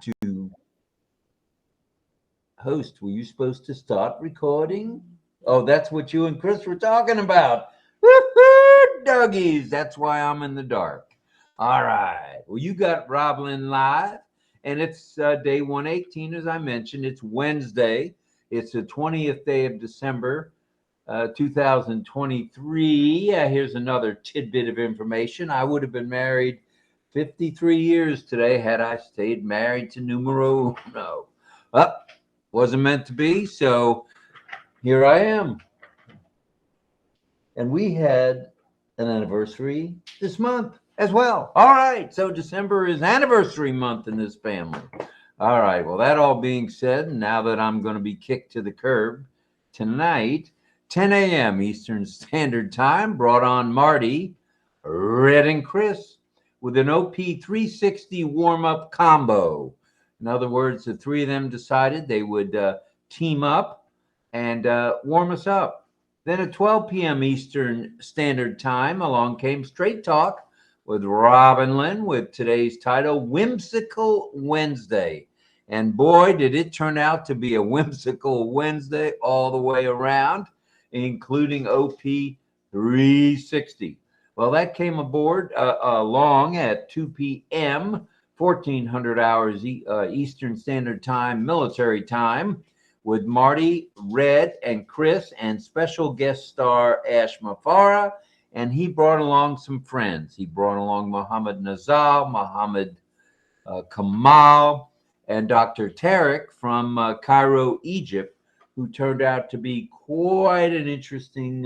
to host. Were you supposed to start recording? Oh, that's what you and Chris were talking about. Woo-hoo, doggies. That's why I'm in the dark. All right. Well, you got RobLynn Live, and it's day 118, as I mentioned. It's Wednesday. It's the 20th day of December, 2023. Here's another tidbit of information. I would have been married 53 years today had I stayed married to numero uno. Wasn't meant to be, so here I am. And we had an anniversary this month as well. All right, so December is anniversary month in this family. All right, well, that all being said, now that I'm going to be kicked to the curb tonight, 10 a.m. Eastern Standard Time, brought on Marty, Red, and Chris with an OP 360 warm-up combo. In other words, the three of them decided they would team up and warm us up. Then at 12 p.m. Eastern Standard Time, along came Straight Talk with RobLynn with today's title, Whimsical Wednesday. And boy, did it turn out to be a whimsical Wednesday all the way around, including OP 360. Well, that came aboard along at 2 p.m., 1400 hours Eastern Standard Time, military time, with Marty, Red, and Chris, and special guest star Ash Mafara. And he brought along some friends. He brought along Mohammed Nazal, Mohammed Kamal, and Dr. Tarek from Cairo, Egypt, who turned out to be quite an interesting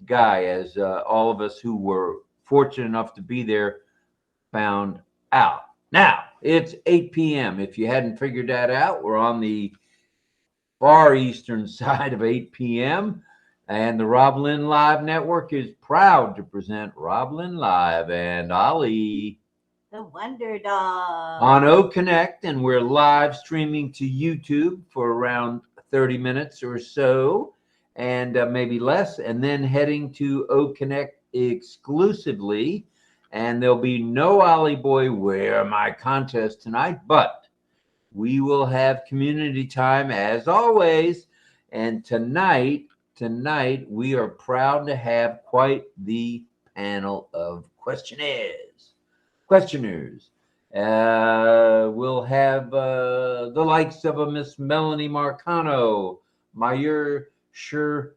guy, as all of us who were fortunate enough to be there found out. Now, it's 8 p.m. If you hadn't figured that out, we're on the far eastern side of 8 p.m., and the RobLynn Live Network is proud to present RobLynn Live and Ollie, the Wonder Dog, on OConnect, and we're live streaming to YouTube for around 30 minutes or so, and maybe less, and then heading to OConnect exclusively. And there'll be no Ollie Boy Where Am I contest tonight, but we will have community time as always. And tonight we are proud to have quite the panel of questioners. We'll have the likes of a Miss Melanie Marcano, Mayer Sure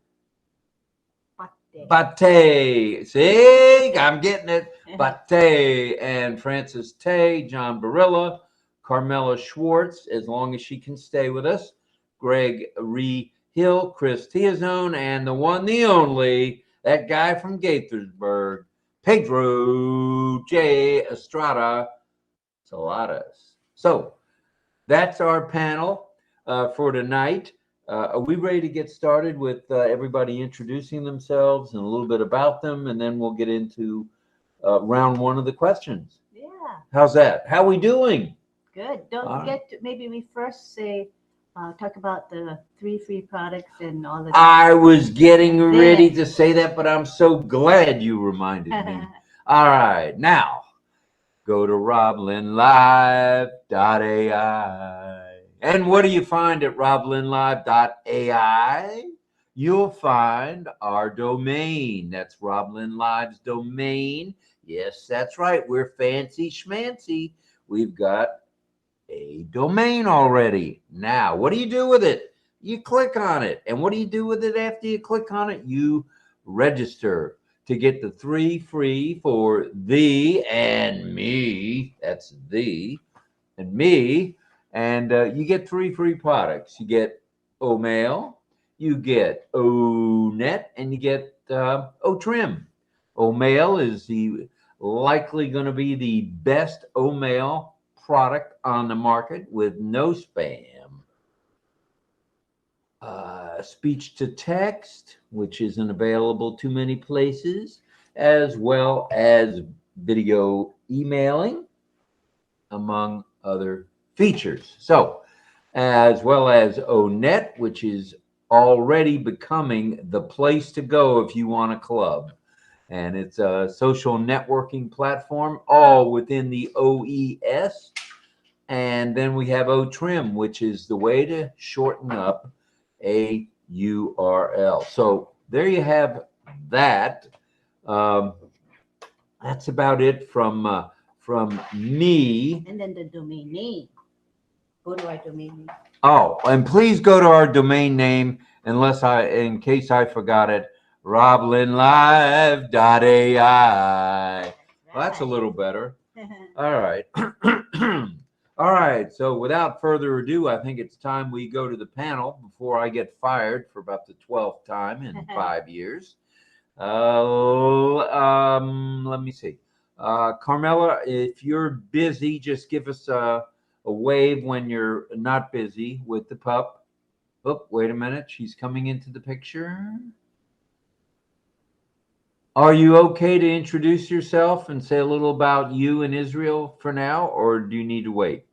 Bate. See, I'm getting it. Bate, and Francis Tay, John Barilla, Carmela Schwartz, as long as she can stay with us, Greg Ree Hill, Chris Tiazone, and the one, the only, that guy from Gaithersburg, Pedro J. Estrada Saladas. So that's our panel for tonight. Are we ready to get started with everybody introducing themselves and a little bit about them, and then we'll get into round one of the questions? Yeah. How's that? How we doing? Good. Don't forget to, maybe we first say, talk about the 3 free products and all the. I was getting ready to say that, but I'm so glad you reminded me. All right. Now, go to RobLynnLive.ai. And what do you find at RobLynnLive.ai? You'll find our domain. That's RobLynn Live's domain. Yes, that's right. We're fancy schmancy. We've got a domain already. Now, what do you do with it? You click on it. And what do you do with it after you click on it? You register to get the 3 free for thee and me. That's thee and me. And you get 3 free products. You get O-Mail, you get O-Net, and you get O-Trim. O-Mail is likely going to be the best O-Mail product on the market with no spam. Speech to text, which isn't available too many places, as well as video emailing, among other features. So, as well as O-Net, which is already becoming the place to go if you want a club. And it's a social networking platform, all within the OES And then we have OTrim, which is the way to shorten up a URL. So there you have that. That's about it from me. And then the domain name. Go to our domain name. Oh, and please go to our domain name, in case I forgot it, RobLynnLive.ai. Well, that's a little better. All right. All right. So without further ado, I think it's time we go to the panel before I get fired for about the 12th time in 5 years. Let me see. Carmela, if you're busy, just give us a wave when you're not busy with the pup. Oh, wait a minute. She's coming into the picture. Are you okay to introduce yourself and say a little about you and Israel for now, or do you need to wait?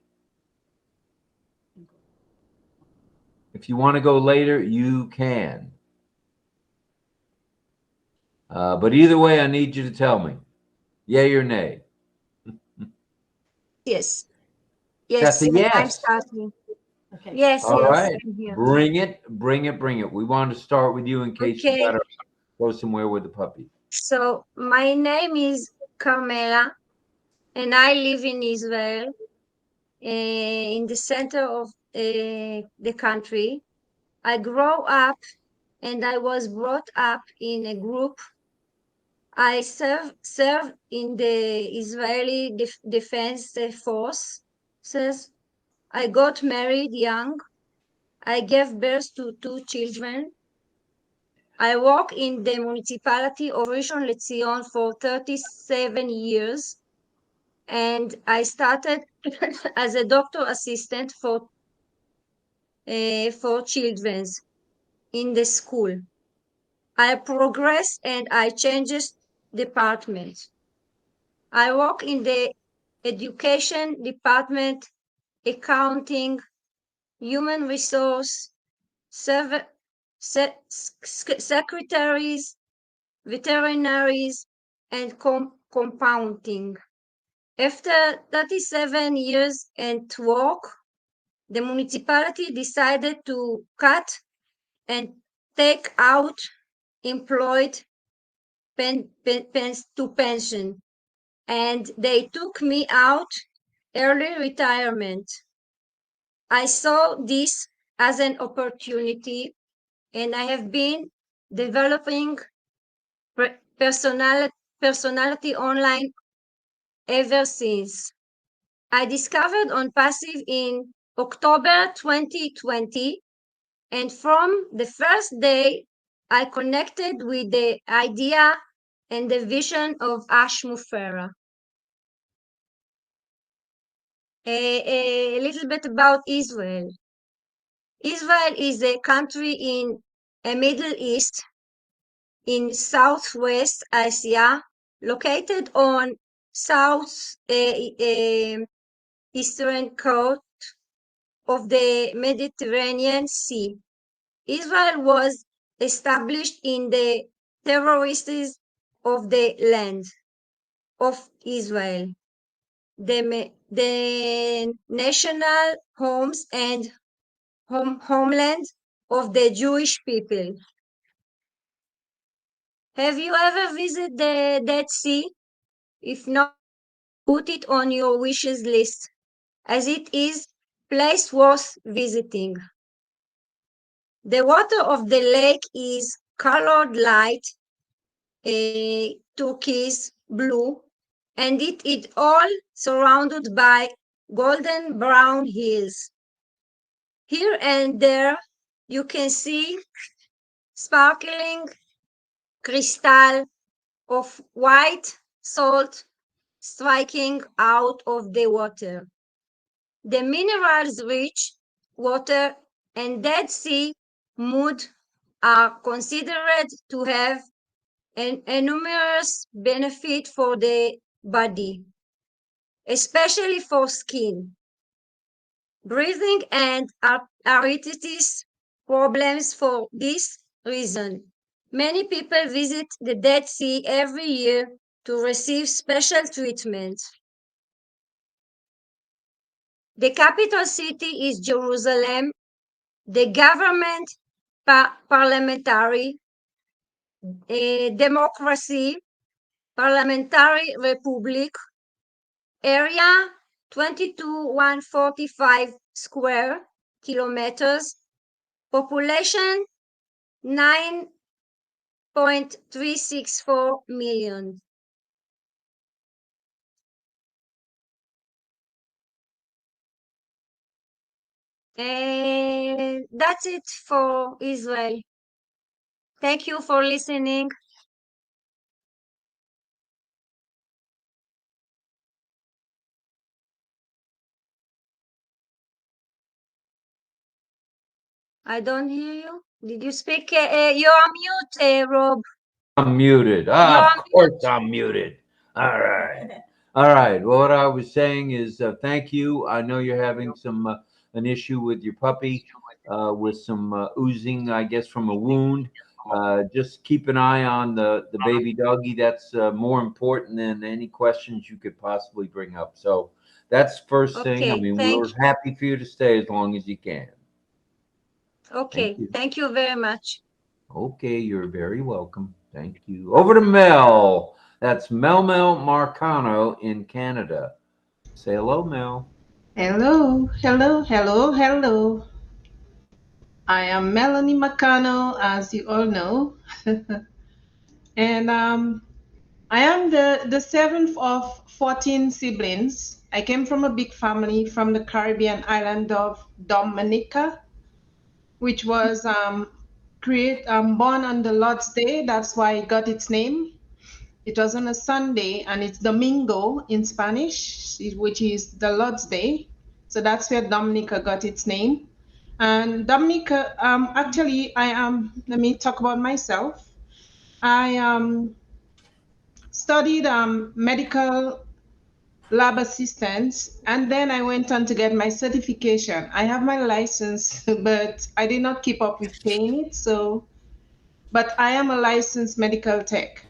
If you want to go later, you can. But either way, I need you to tell me, yay or nay. Yes. That's Yes, a I'm yes. starting. Okay. Yes, All yes, right. I'm here. Bring it, bring it, bring it. We want to start with you in case you Okay. gotta go somewhere with the puppy. So my name is Carmela, and I live in Israel, in the center of the country. I grew up and I was brought up in a group. I served in the Israeli Defense Forces. I got married young. I gave birth to 2 children. I work in the municipality of Rishon LeZion for 37 years, and I started as a doctor assistant for children in the school. I progressed and I changed department. I work in the education department, accounting, human resource, secretaries, veterinaries, and compounding. After 37 years at work, the municipality decided to cut and take out employed to pension, and they took me out early retirement. I saw this as an opportunity, and I have been developing personality online ever since. I discovered ONPASSIVE in October 2020, and from the first day, I connected with the idea and the vision of Ash Mufera. A little bit about Israel. Israel is a country in the Middle East, in Southwest Asia, located on south eastern coast of the Mediterranean Sea. Israel was established in the territories of the land of Israel, the national homes and homeland of the Jewish people. Have you ever visited the Dead Sea? If not, put it on your wishes list, as it is a place worth visiting. The water of the lake is colored light turquoise blue, and it is all surrounded by golden brown hills. Here and there, you can see sparkling crystal of white salt striking out of the water. The minerals rich water and Dead Sea mud are considered to have an enormous benefit for the body, especially for skin, breathing, and arthritis problems. For this reason, many people visit the Dead Sea every year to receive special treatment. The capital city is Jerusalem. The government parliamentary, democracy, parliamentary republic, area 22,145 square kilometers, population 9.364 million. And that's it for Israel. Thank you for listening. I don't hear you. Did you speak? You're on mute, Rob. I'm muted. You're Ah, on of course I'm muted. All right. All right. Well, what I was saying is thank you. I know you're having an issue with your puppy with some oozing, I guess, from a wound. Just keep an eye on the baby doggy. That's more important than any questions you could possibly bring up. So that's first thing. I Okay, mean, thank we're happy for you to stay as long as you can. Thank Okay, you. thank you very much. Okay, you're very welcome. Thank you. Over to Mel. That's Mel Marcano in Canada. Say hello, Mel. Hello, hello, hello, hello. I am Melanie Macano, as you all know. And I am the seventh of 14 siblings. I came from a big family from the Caribbean island of Dominica, which was born on the Lord's Day. That's why it got its name. It was on a Sunday, and it's Domingo in Spanish, which is the Lord's Day. So that's where Dominica got its name. And Dominica, actually, let me talk about myself. I studied medical lab assistant, and then I went on to get my certification. I have my license, but I did not keep up with paying it. But I am a licensed medical tech.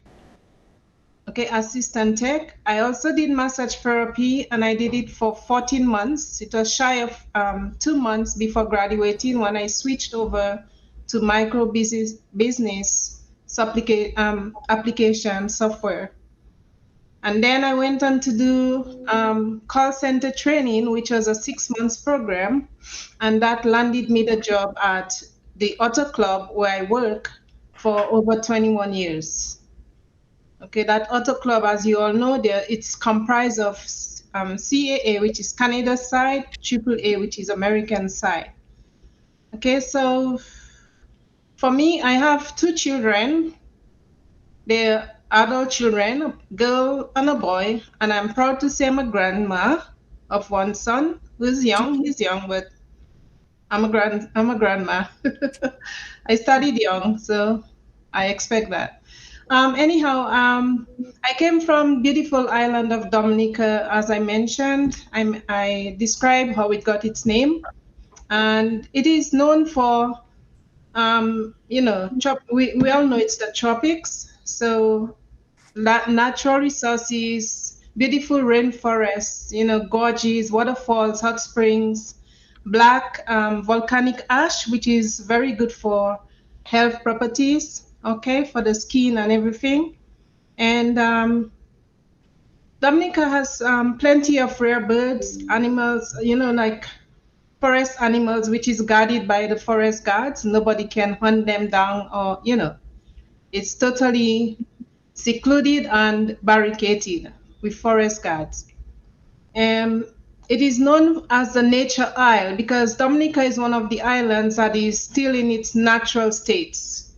Okay, assistant tech. I also did massage therapy, and I did it for 14 months. It was shy of 2 months before graduating when I switched over to micro business application software. And then I went on to do call center training, which was a 6 months program, and that landed me the job at the Auto Club where I work for over 21 years. Okay, that Auto Club, as you all know, it's comprised of CAA, which is Canada side, AAA, which is American side. Okay, so for me, I have 2 children. They're adult children, a girl and a boy, and I'm proud to say I'm a grandma of one son who's young. He's young, but I'm a grandma. I studied young, so I expect that. Anyhow, I came from beautiful island of Dominica, as I mentioned. I described how it got its name, and it is known for, we all know it's the tropics, so natural resources, beautiful rainforests, gorges, waterfalls, hot springs, black volcanic ash, which is very good for health properties, okay, for the skin and everything. And Dominica has plenty of rare birds, animals, like forest animals, which is guarded by the forest guards. Nobody can hunt them down, or, it's totally secluded and barricaded with forest guards. It is known as the Nature Isle because Dominica is one of the islands that is still in its natural states.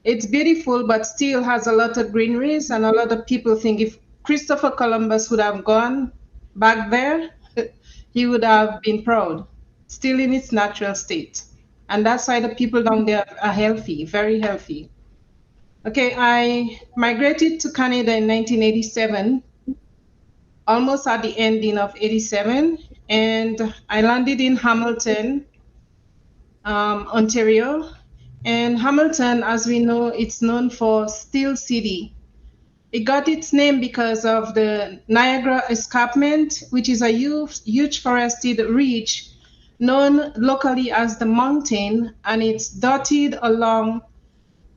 It's beautiful, but still has a lot of greeneries, and a lot of people think if Christopher Columbus would have gone back there, he would have been proud. Still in its natural state. And that's why the people down there are healthy, very healthy. Okay, I migrated to Canada in 1987, almost at the ending of 87, and I landed in Hamilton, Ontario. And Hamilton, as we know, it's known for Steel City. It got its name because of the Niagara Escarpment, which is a huge forested ridge known locally as the mountain, and it's dotted along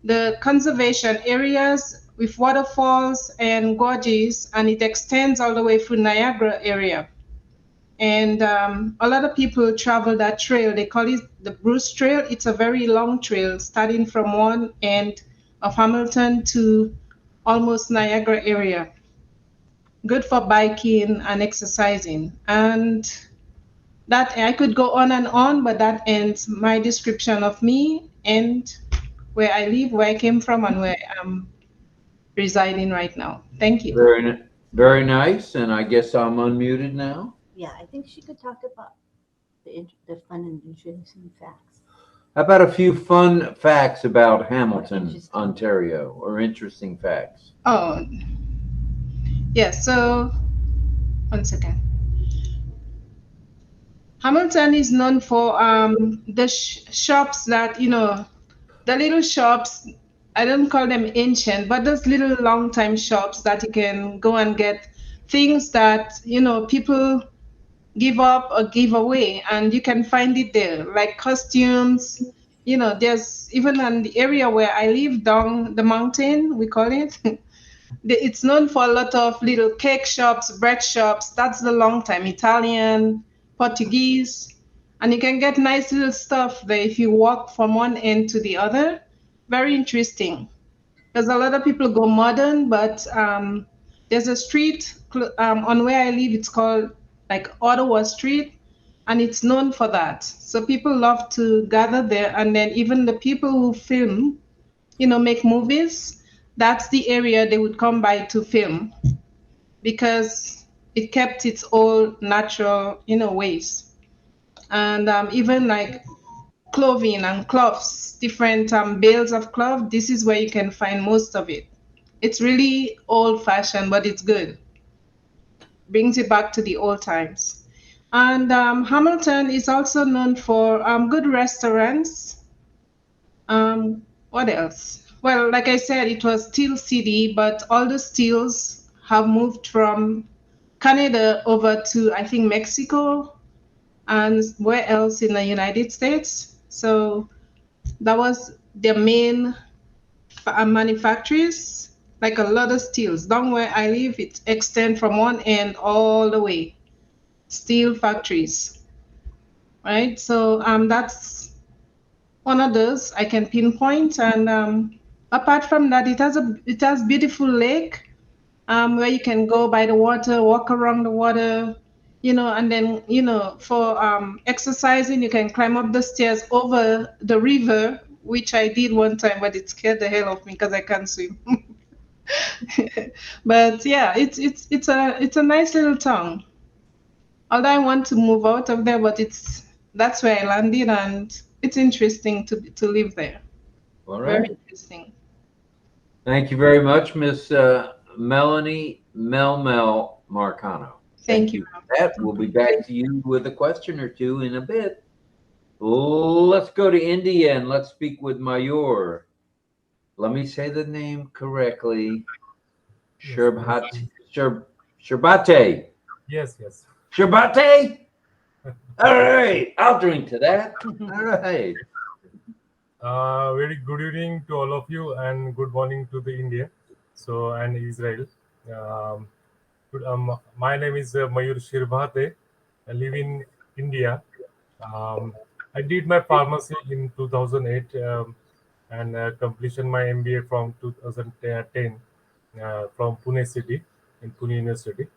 the conservation areas with waterfalls and gorges, and it extends all the way through Niagara area. And a lot of people travel that trail. They call it the Bruce Trail. It's a very long trail, starting from one end of Hamilton to almost Niagara area. Good for biking and exercising. And that I could go on, but that ends my description of me and where I live, where I came from, and where I'm residing right now. Thank you. Very nice. And I guess I'm unmuted now. Yeah, I think she could talk about the fun and interesting facts. How about a few fun facts about Hamilton, Interesting. Ontario, or interesting facts? Oh, yeah. So, one second. Hamilton is known for the shops that, the little shops. I don't call them ancient, but those little long time shops that you can go and get things that, people give up or give away, and you can find it there, like costumes. There's even in the area where I live down the mountain, we call it. It's known for a lot of little cake shops, bread shops. That's the long time Italian, Portuguese, and you can get nice little stuff there if you walk from one end to the other. Very interesting. Because a lot of people go modern, but there's a street on where I live. It's called like Ottawa Street, and it's known for that. So people love to gather there, and then even the people who film, make movies, that's the area they would come by to film because it kept its old natural, ways. And even like clothing and cloths, different bales of cloth, this is where you can find most of it. It's really old fashioned, but it's good. Brings you back to the old times. And Hamilton is also known for good restaurants. What else? Well, like I said, it was steel city, but all the steels have moved from Canada over to, I think, Mexico and where else in the United States. So that was their main manufacturers, like a lot of steels. Down where I live, it extends from one end all the way. Steel factories, right? So that's one of those I can pinpoint. And apart from that, it has beautiful lake where you can go by the water, walk around the water, and then for exercising, you can climb up the stairs over the river, which I did one time, but it scared the hell of me because I can't swim. But yeah, it's a nice little town. Although I want to move out of there, but that's where I landed, and it's interesting to live there. All Very right. interesting. Thank you very much, Miss Melanie Mel Marcano. Thank you. for that. We'll be back to you with a question or two in a bit. Let's go to India and let's speak with Mayur. Let me say the name correctly. Sherbate. Yes. Sherbate? All right. I'll drink to that. All right. Very good evening to all of you and good morning to the India and Israel. My name is Mayur Shirbhate. I live in India. I did my pharmacy in 2008 and completion my MBA from 2010 from Pune city in Pune University.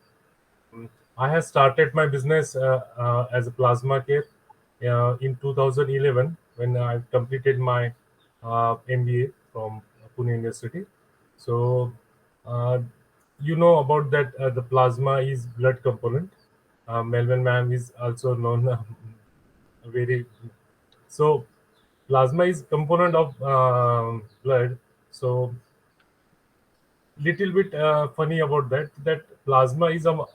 I have started my business as a plasma care in 2011 when I completed my MBA from Pune University. So you know about that the plasma is blood component. Melvin ma'am is also known very. So plasma is component of blood. So little bit funny about that plasma is our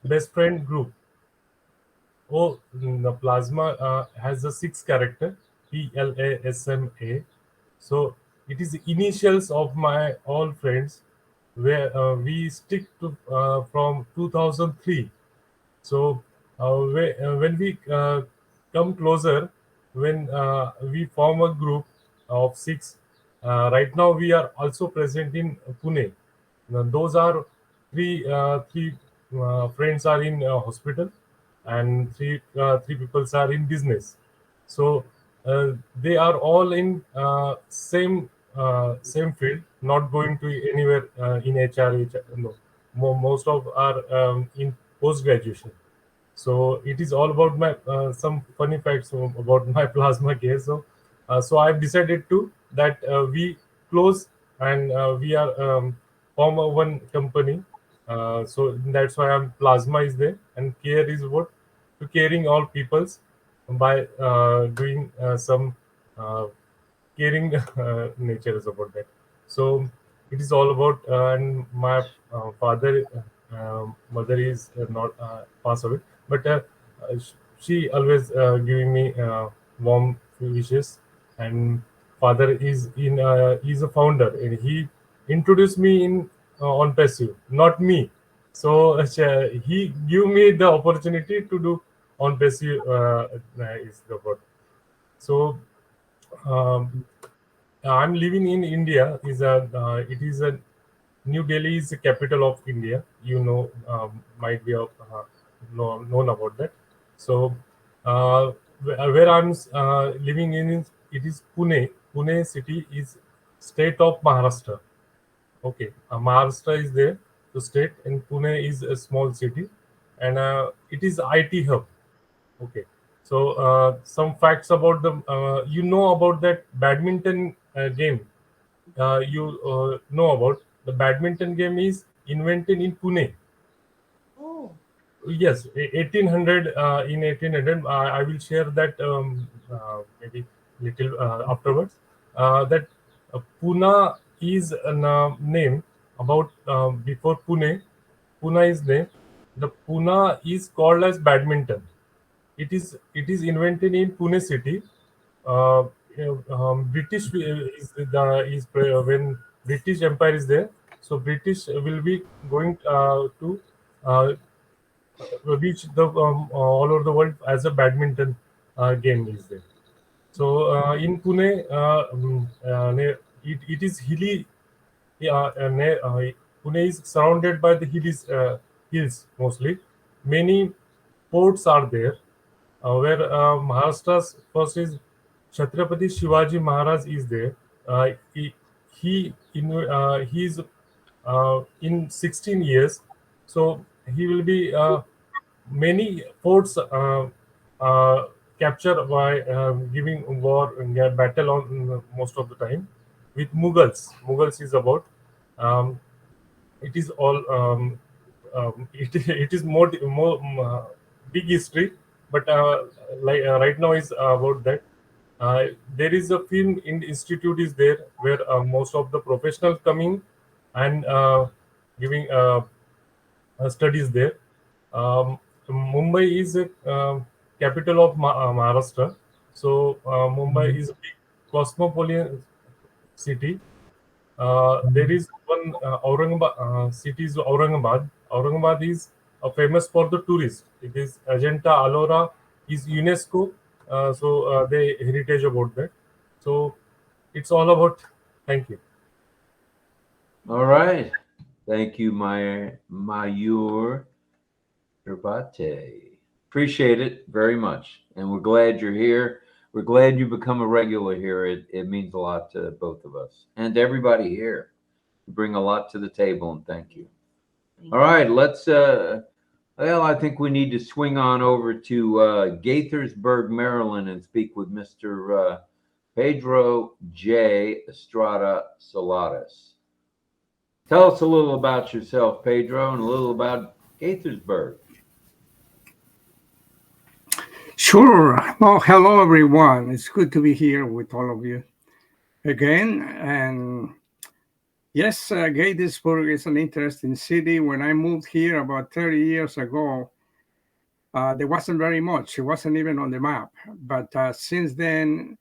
best friend group. The plasma has a 6 character PLASMA. So it is the initials of my all friends, where we stick to from 2003. So when we come closer, when we form a group of six, right now we are also present in Pune. Now, those are three friends are in hospital, and three people are in business. So they are all in same field, not going to anywhere in HR. No, most of are in post graduation. So it is all about my some funny facts about my plasma case. So I've decided to that we close, and we are form a one company. So that's why I'm plasma is there, and care is what to caring all peoples by doing some uh, caring nature is about that. So it is all about, and my father, mother is not passed away, but she always giving me warm wishes. And father is a founder, and he introduced me in on passive, not me. So he give me the opportunity to do on passive is the word. So um, I'm living in India. Is a it is a New Delhi is the capital of India. Might be known about that. So where I'm living in it is Pune. Pune city is state of Maharashtra. Okay, Maharashtra is there, the state, and Pune is a small city, and it is IT hub. Okay. So some facts about the you know about that badminton game. You know about the badminton game is invented in Pune. Oh, Yes, 1800 in 1800. I will share that maybe little afterwards. That Pune is a name about before Pune. Pune is name. The Pune is called as badminton. It is invented in Pune city. British when British Empire is there, so British will be going to uh, reach the all over the world as a badminton game is there. So in Pune, it is hilly. Pune is surrounded by the hills mostly. Many ports are there, where Maharashtra's first is Chhatrapati Shivaji Maharaj is there. He is in 16 years, so he will be many forts captured by giving war and battle on most of the time with Mughals. Mughals is about um, it is all it is more big history, but right now is about that. There is a film institute is there where most of the professionals coming and giving studies there. Mumbai is a capital of Maharashtra, so Mumbai is a big cosmopolitan city. There is one Aurangabad city is Aurangabad. Aurangabad is famous for the tourists. It is Ajanta Ellora is UNESCO, so they heritage about that. So it's all about. Thank you. All right. Thank you, Mayur Herbate. Appreciate it very much. And we're glad you're here. We're glad you become a regular here. It means a lot to both of us and to everybody here. You bring a lot to the table, and thank you. All right, let's well, I think we need to swing on over to Gaithersburg, Maryland, and speak with Mr. Pedro J. Estrada Saladas. Tell us a little about yourself, Pedro, and a little about Gaithersburg. Sure. Well, hello, everyone. It's good to be here with all of you again. And yes, Gettysburg is an interesting city. When I moved here about 30 years ago, there wasn't very much. It wasn't even on the map. But since then,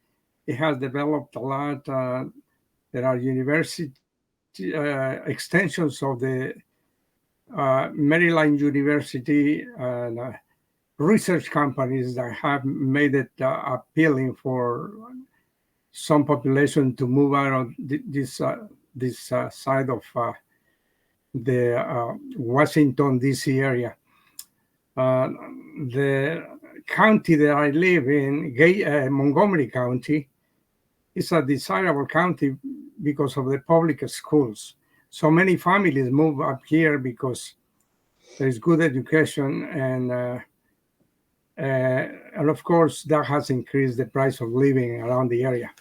it has developed a lot. There are university extensions of the Maryland University and research companies that have made it appealing for some population to move out of this side of the Washington, D.C. area. The county that I live in, Montgomery County, is a desirable county because of the public schools. So many families move up here because there is good education, and of course that has increased the price of living around the area.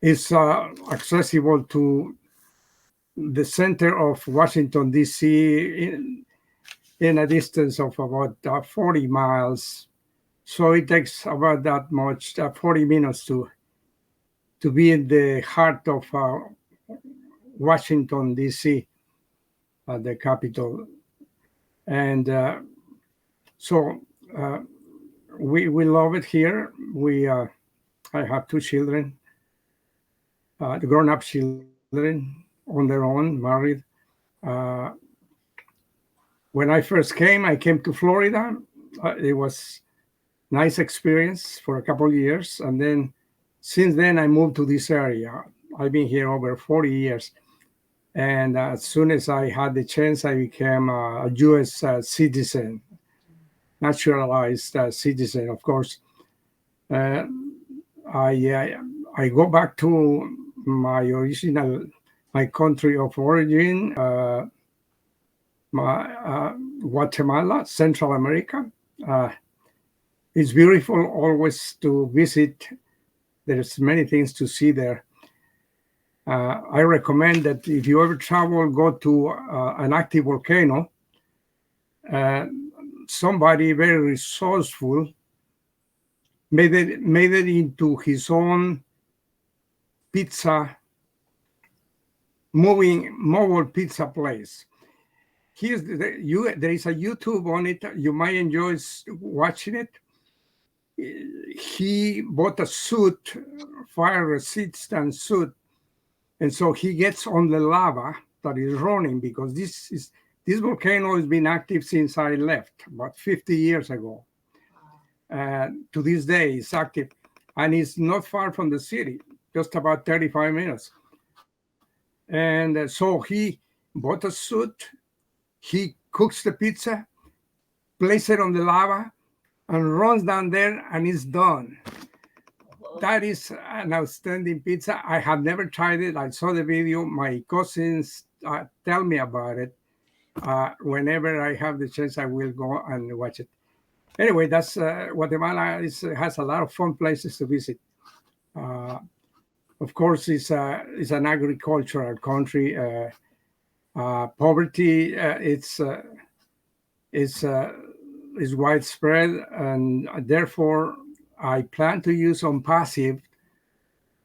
It's accessible to the center of Washington, D.C. in a distance of about 40 miles. So it takes about that much, 40 minutes to be in the heart of Washington, D.C., the capital. And so we love it here. I have 2 children, grown-up children on their own, married. When I first came, I came to Florida. It was a nice experience for a couple of years. And then since then, I moved to this area. I've been here over 40 years. And as soon as I had the chance, I became a U.S. Citizen, naturalized citizen, of course. I go back to my country of origin, Guatemala, Central America. It's beautiful always to visit. There's many things to see there. I recommend that if you ever travel, go to an active volcano. Somebody very resourceful made it into his own mobile pizza place. There is a YouTube on it. You might enjoy watching it. He bought a suit, fire-resistant suit, and so he gets on the lava that is running because this volcano has been active since I left about 50 years ago. To this day, it's active, and it's not far from the city, just about 35 minutes. And so he bought a suit, he cooks the pizza, places it on the lava, and runs down there, and it's done. That is an outstanding pizza. I have never tried it. I saw the video. My cousins tell me about it. Whenever I have the chance, I will go and watch it. Anyway, that's Guatemala has a lot of fun places to visit. Of course, it's an agricultural country. Poverty is widespread, and therefore I plan to use ONPASSIVE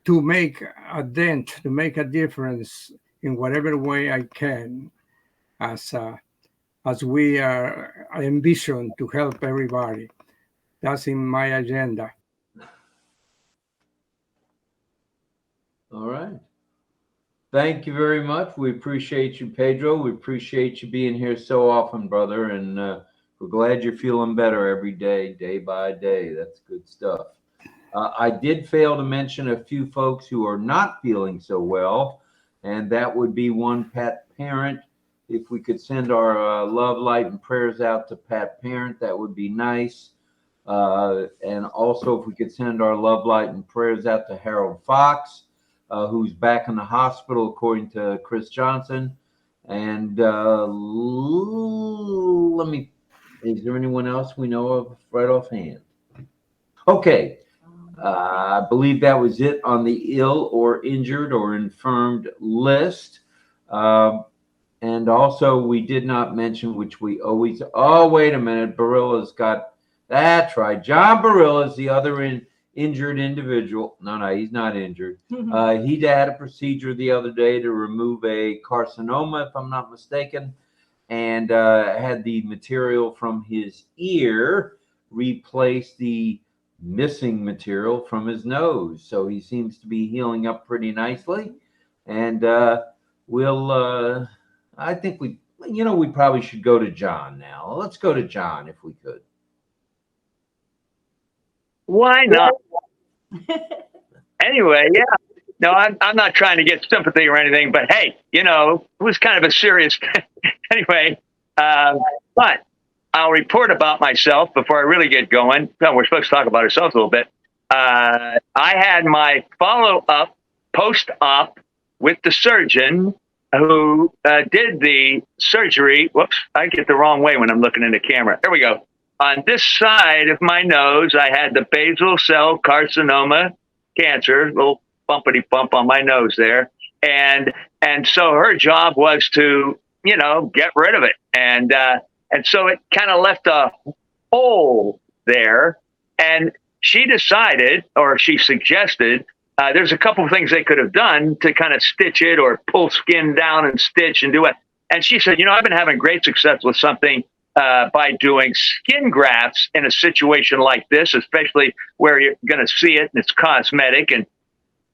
to make a dent, to make a difference in whatever way I can, as we are ambition to help everybody. That's in my agenda. All right. Thank you very much. We appreciate you, Pedro. We appreciate you being here so often, brother. And we're glad you're feeling better every day, day by day. That's good stuff. I did fail to mention a few folks who are not feeling so well, and that would be one Pat Parent. If we could send our love, light, and prayers out to Pat Parent, that would be nice. And also, if we could send our love, light, and prayers out to Harold Fox, who's back in the hospital, according to Chris Johnson. And is there anyone else we know of right offhand? Okay. I believe that was it on the ill or injured or infirmed list. And also, we did not mention, which we always, oh, wait a minute, Barilla's got, that's right. John Barilla is the other injured individual. No, he's not injured. He had a procedure the other day to remove a carcinoma, if I'm not mistaken, and had the material from his ear replace the missing material from his nose. So he seems to be healing up pretty nicely. And I think we probably should go to John now. Let's go to John if we could. Why not? Anyway, yeah. No, I'm not trying to get sympathy or anything, but hey, it was kind of a serious anyway. But I'll report about myself before I really get going. Well, we're supposed to talk about ourselves a little bit. I had my follow-up post-op with the surgeon who did the surgery. Whoops, I get the wrong way when I'm looking in the camera. There we go. On this side of my nose, I had the basal cell carcinoma cancer, little bumpity bump on my nose there. And so her job was to, get rid of it. And so it kind of left a hole there. And she decided, or she suggested, there's a couple of things they could have done to kind of stitch it or pull skin down and stitch and do it. And she said, I've been having great success with something by doing skin grafts in a situation like this, especially where you're going to see it and it's cosmetic and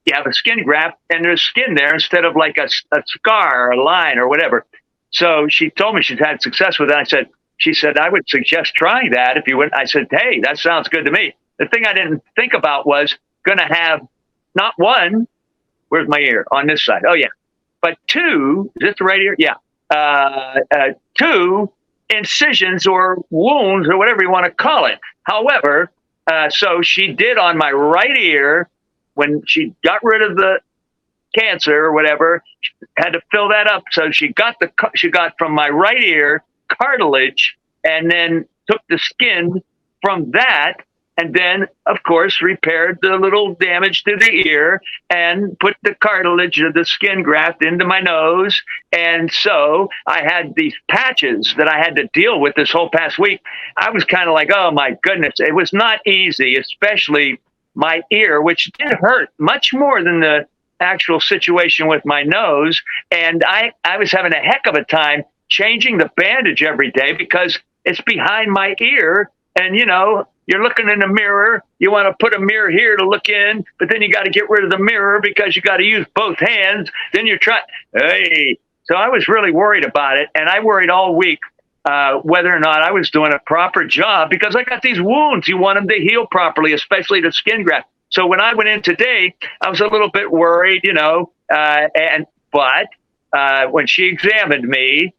you have a skin graft and there's skin there instead of like a scar or a line or whatever. So she told me she's had success with it. She said, I would suggest trying that if you would. I said, hey, that sounds good to me. The thing I didn't think about was going to have not one, where's my ear? On this side. Oh, yeah. But two, is this the right ear? Yeah. Two incisions or wounds or whatever you want to call it. However, so she did on my right ear when she got rid of the cancer or whatever, she had to fill that up. So she got from my right ear cartilage and then took the skin from that. And then, of course, repaired the little damage to the ear and put the cartilage of the skin graft into my nose. And so I had these patches that I had to deal with this whole past week. I was kind of like, oh, my goodness. It was not easy, especially my ear, which did hurt much more than the actual situation with my nose. And I was having a heck of a time changing the bandage every day because it's behind my ear. And, you're looking in the mirror. You want to put a mirror here to look in, but then you got to get rid of the mirror because you got to use both hands. Then you're trying. Hey, so I was really worried about it. And I worried all week whether or not I was doing a proper job because I got these wounds. You want them to heal properly, especially the skin graft. So when I went in today, I was a little bit worried, but when she examined me,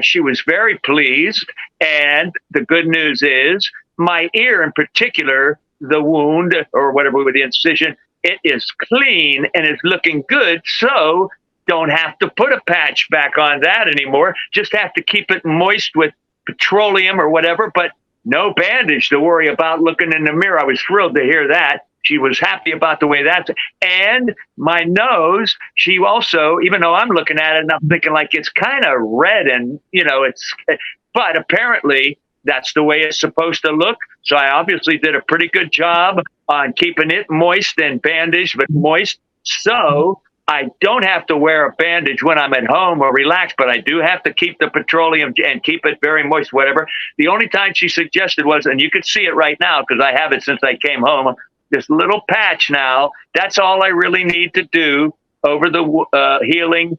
she was very pleased. And the good news is my ear in particular, the wound or whatever with the incision, it is clean and it's looking good. So don't have to put a patch back on that anymore. Just have to keep it moist with petroleum or whatever, but no bandage to worry about looking in the mirror. I was thrilled to hear that. She was happy about the way that's, and my nose, she also, even though I'm looking at it and I'm thinking like it's kind of red and, but apparently that's the way it's supposed to look. So I obviously did a pretty good job on keeping it moist and bandaged, but moist. So I don't have to wear a bandage when I'm at home or relaxed, but I do have to keep the petroleum and keep it very moist, whatever. The only time she suggested was, and you can see it right now because I have it since I came home, this little patch now, that's all I really need to do over the healing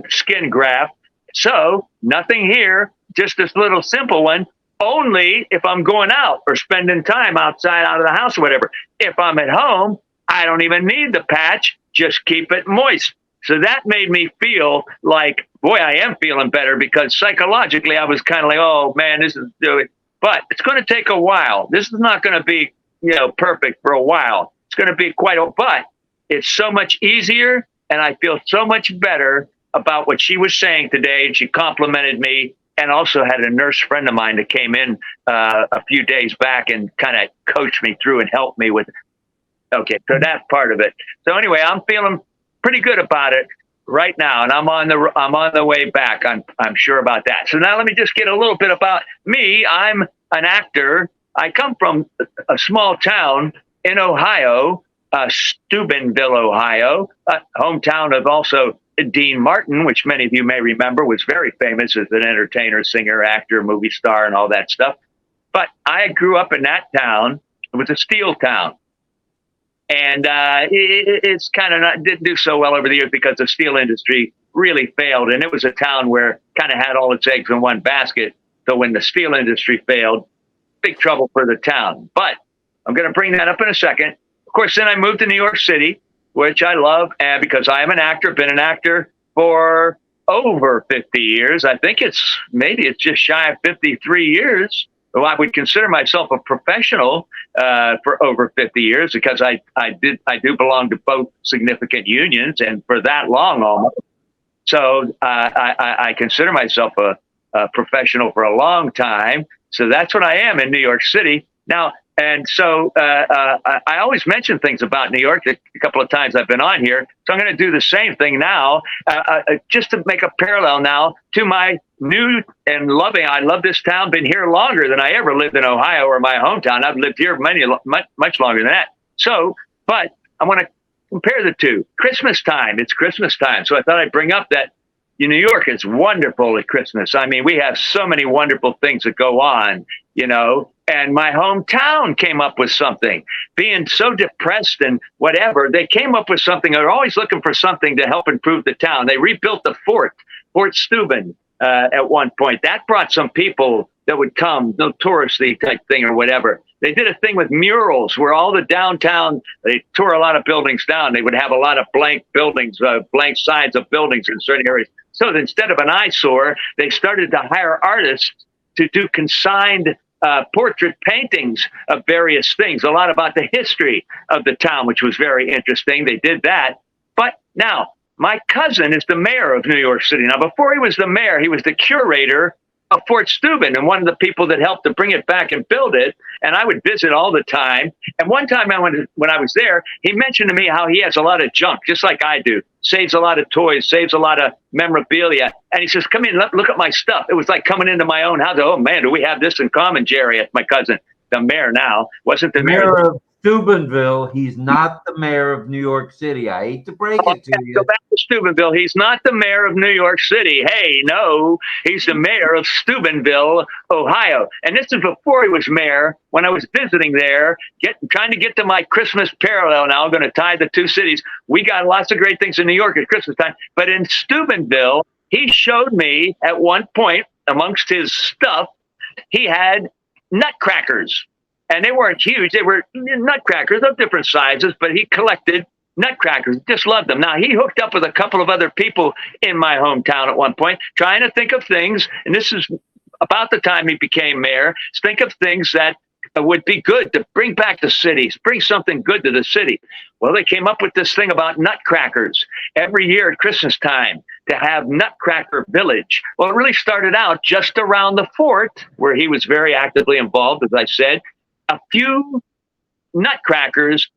skin graft. So nothing here, just this little simple one, only if I'm going out or spending time outside, out of the house or whatever. If I'm at home, I don't even need the patch, just keep it moist. So that made me feel like, boy, I am feeling better because psychologically I was kind of like, oh man, this is doing, but it's going to take a while. This is not going to be, perfect for a while. It's going to be but it's so much easier. And I feel so much better about what she was saying today. And she complimented me and also had a nurse friend of mine that came in a few days back and kind of coached me through and helped me with. Okay. So that's part of it. So anyway, I'm feeling pretty good about it right now. And I'm on the way back. I'm sure about that. So now let me just get a little bit about me. I'm an actor. I come from a small town in Ohio, Steubenville, Ohio, hometown of also Dean Martin, which many of you may remember was very famous as an entertainer, singer, actor, movie star, and all that stuff. But I grew up in that town, It was a steel town. And it's kind of didn't do so well over the years because the steel industry really failed. And it was a town where kind of had all its eggs in one basket. So when the steel industry failed, big trouble for the town. But I'm going to bring that up in a second. Of course, then I moved to New York City, which I love, and because I am an actor, been an actor for over 50 years. I think it's just shy of 53 years. Well, I would consider myself a professional for over 50 years because I do belong to both significant unions, and for that long almost. So I consider myself a professional for a long time. So that's what I am in New York City now. And so I always mention things about New York a couple of times I've been on here. So I'm going to do the same thing now, just to make a parallel now to my new and loving. I love this town, been here longer than I ever lived in Ohio or my hometown. I've lived here much longer than that. So, but I want to compare the two. Christmas time, it's Christmas time. So I thought I'd bring up that New York is wonderful at Christmas. I mean, we have so many wonderful things that go on, and my hometown came up with something. Being so depressed and whatever, they came up with something. They're always looking for something to help improve the town. They rebuilt the Fort Steuben at one point. That brought some people that would come, no touristy type thing or whatever. They did a thing with murals where all the downtown, they tore a lot of buildings down. They would have a lot of blank buildings, blank sides of buildings in certain areas. So instead of an eyesore, they started to hire artists to do consigned portrait paintings of various things, a lot about the history of the town, which was very interesting. They did that. But now, my cousin is the mayor of New York City. Now, before he was the mayor, he was the curator of Fort Steuben and one of the people that helped to bring it back and build it. And I would visit all the time. And one time when I was there, he mentioned to me how he has a lot of junk, just like I do. Saves a lot of toys, saves a lot of memorabilia. And he says, come in, look at my stuff. It was like coming into my own house. Oh, man, do we have this in common, Jerry? My cousin, the mayor now, wasn't the mayor of Steubenville. He's not the mayor of New York City. I hate to break it to you. Go back to Steubenville. He's not the mayor of New York City. Hey, no, he's the mayor of Steubenville, Ohio. And this is before he was mayor, when I was visiting there, trying to get to my Christmas parallel now. I'm going to tie the two cities. We got lots of great things in New York at Christmas time. But in Steubenville, he showed me at one point, amongst his stuff, he had Nutcrackers. And they weren't huge. They were Nutcrackers of different sizes, but he collected Nutcrackers. Just loved them. Now, he hooked up with a couple of other people in my hometown at one point, trying to think of things, and this is about the time he became mayor, think of things that would be good to bring back the cities, bring something good to the city. Well, they came up with this thing about Nutcrackers every year at Christmas time to have Nutcracker Village. Well, it really started out just around the fort, where he was very actively involved, as I said. A few Nutcrackers,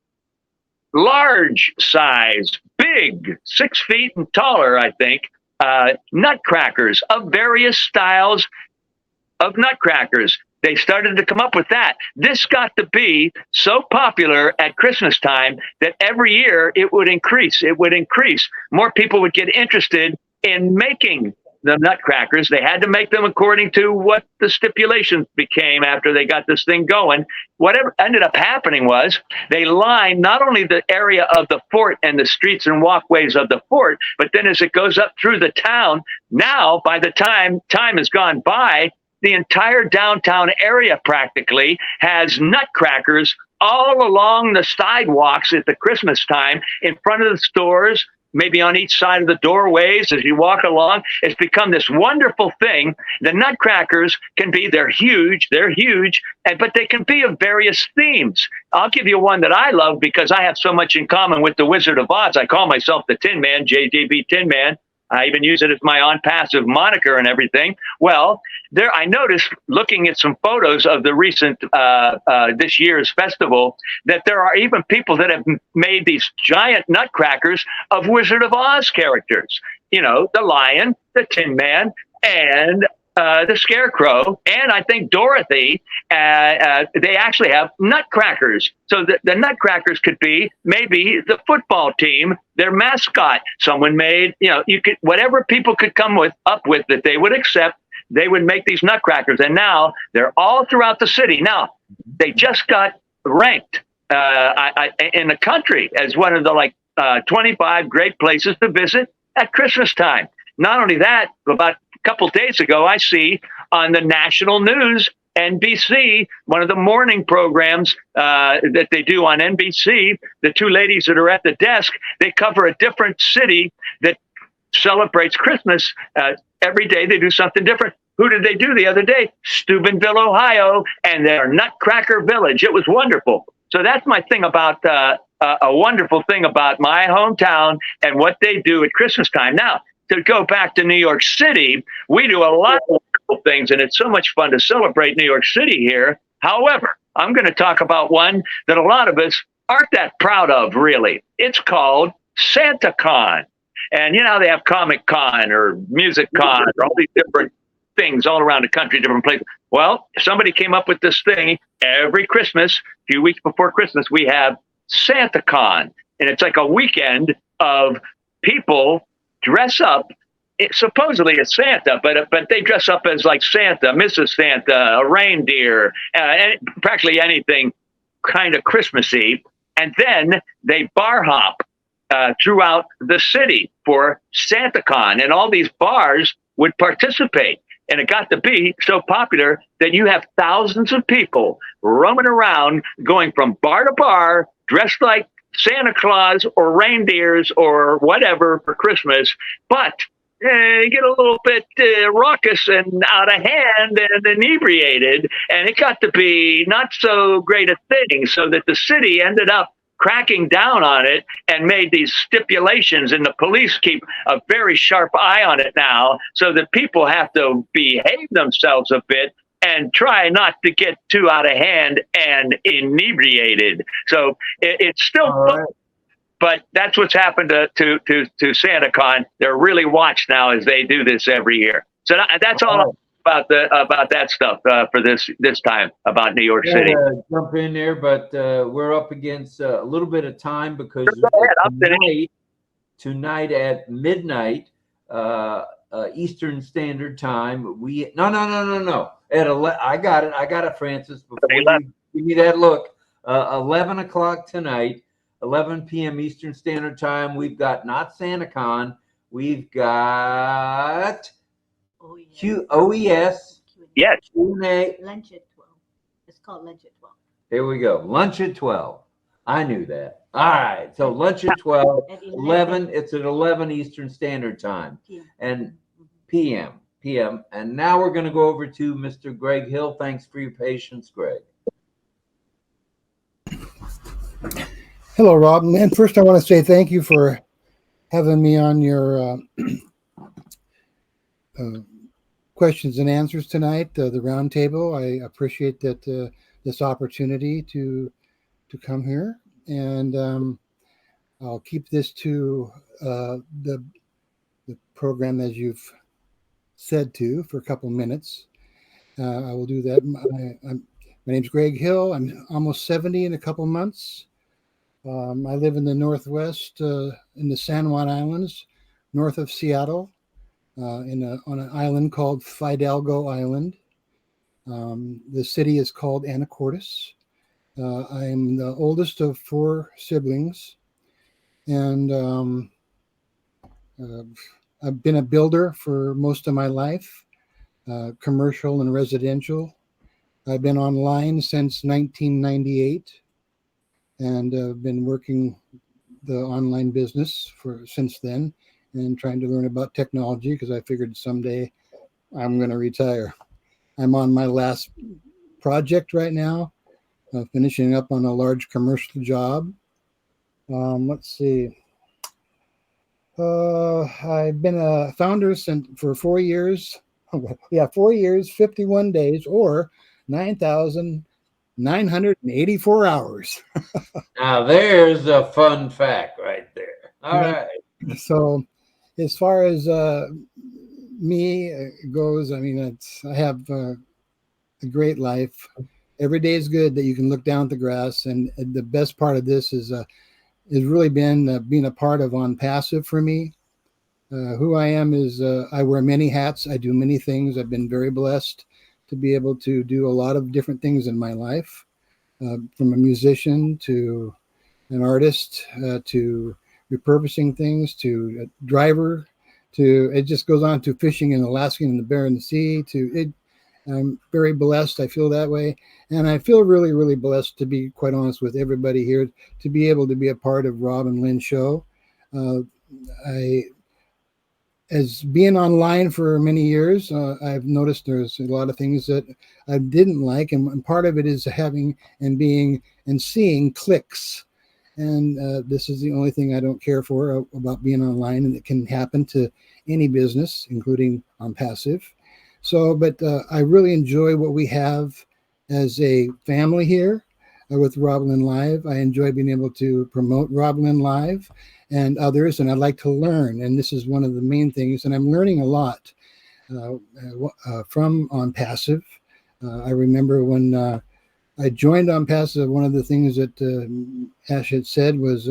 large size, big, 6 feet and taller, I think, Nutcrackers of various styles of Nutcrackers. They started to come up with that. This got to be so popular at Christmas time that every year it would increase. It would increase. More people would get interested in making the Nutcrackers. They had to make them according to what the stipulations became after they got this thing going. Whatever ended up happening was they lined not only the area of the fort and the streets and walkways of the fort, but then as it goes up through the town, now by the time has gone by, the entire downtown area practically has Nutcrackers all along the sidewalks at the Christmas time, in front of the stores, maybe on each side of the doorways as you walk along. It's become this wonderful thing. The Nutcrackers they're huge, but they can be of various themes. I'll give you one that I love because I have so much in common with the Wizard of Oz. I call myself the Tin Man, JJB Tin Man. I even use it as my ONPASSIVE moniker and everything. Well, I noticed, looking at some photos of the recent, this year's festival, that there are even people that have made these giant Nutcrackers of Wizard of Oz characters. You know, the Lion, the Tin Man, and the Scarecrow, and I think Dorothy. They actually have Nutcrackers. So the Nutcrackers could be maybe the football team, their mascot. Someone made, whatever people could come up with that they would accept, they would make these Nutcrackers. And now they're all throughout the city. Now, they just got ranked in the country as one of the 25 great places to visit at Christmas time. Not only that, about a couple days ago, I see on the national news, NBC, one of the morning programs that they do on NBC, the two ladies that are at the desk, they cover a different city that celebrates Christmas. Every day they do something different. Who did they do the other day? Steubenville, Ohio, and their Nutcracker Village. It was wonderful. So that's my thing about a wonderful thing about my hometown and what they do at Christmas time. Now, to go back to New York City, we do a lot of wonderful things, and it's so much fun to celebrate New York City here. However, I'm going to talk about one that a lot of us aren't that proud of, really. It's called SantaCon. And, they have Comic Con or Music Con or all these different things all around the country, different places. Well, somebody came up with this thing. Every Christmas, a few weeks before Christmas, we have SantaCon. And it's like a weekend of people dress up, supposedly as Santa, but they dress up as like Santa, Mrs. Santa, a reindeer, and practically anything kind of Christmassy. And then they bar hop throughout the city for SantaCon, and all these bars would participate. And it got to be so popular that you have thousands of people roaming around, going from bar to bar, dressed like Santa Claus or reindeers or whatever for Christmas, but get a little bit raucous and out of hand and inebriated, and it got to be not so great a thing, so that the city ended up cracking down on it and made these stipulations, and the police keep a very sharp eye on it now, so that people have to behave themselves a bit and try not to get too out of hand and inebriated. So it's still fun, but that's what's happened to SantaCon. They're really watched now as they do this every year. So that's all about that stuff for this time about New York City. Jump in there, but we're up against a little bit of time because tonight at midnight Eastern Standard Time. No. I got it, Francis. Before you give me that look, 11 o'clock tonight, 11 p.m. Eastern Standard Time. We've got not SantaCon. We've got OES. Yes. Lunch at 12. It's called Lunch at 12. Here we go. Lunch at 12. I knew that. All right. So lunch at 12, 11. It's at 11 Eastern Standard Time and PM. And now we're going to go over to Mr. Greg Hill. Thanks for your patience, Greg. Hello, Rob. And first, I want to say thank you for having me on your questions and answers tonight, the roundtable. I appreciate that this opportunity to come here, and I'll keep this to the program as you've said to for a couple minutes. I will do that. My name's Greg Hill. I'm almost 70 in a couple months. I live in the Northwest, in the San Juan Islands, north of Seattle, on an island called Fidalgo Island. The city is called Anacortes. I am the oldest of 4 siblings, and I've been a builder for most of my life, commercial and residential. I've been online since 1998, and I've been working the online business since then, and trying to learn about technology because I figured someday I'm going to retire. I'm on my last project right now, finishing up on a large commercial job. Let's see. I've been a founder for 4 years. 4 years, 51 days, or 9,984 hours. Now there's a fun fact right there. All right. So as far as me goes, I mean, I have a great life. Every day is good that you can look down at the grass. And the best part of this is really been being a part of ONPASSIVE for me. Who I am is I wear many hats. I do many things. I've been very blessed to be able to do a lot of different things in my life. from a musician to an artist to repurposing things to a driver to it just goes on to fishing in Alaska and the Bering Sea to it. I'm very blessed. I feel that way. And I feel really, really blessed, to be quite honest with everybody here, to be able to be a part of Rob and Lynn show. As being online for many years, I've noticed there's a lot of things that I didn't like. And part of it is having and being and seeing clicks. And this is the only thing I don't care for about being online, and it can happen to any business, including ONPASSIVE. So, but I really enjoy what we have as a family here with RobLynnLive. I enjoy being able to promote RobLynnLive and others, and I'd like to learn. And this is one of the main things, and I'm learning a lot from ONPASSIVE. I remember when I joined ONPASSIVE, one of the things that Ash had said was,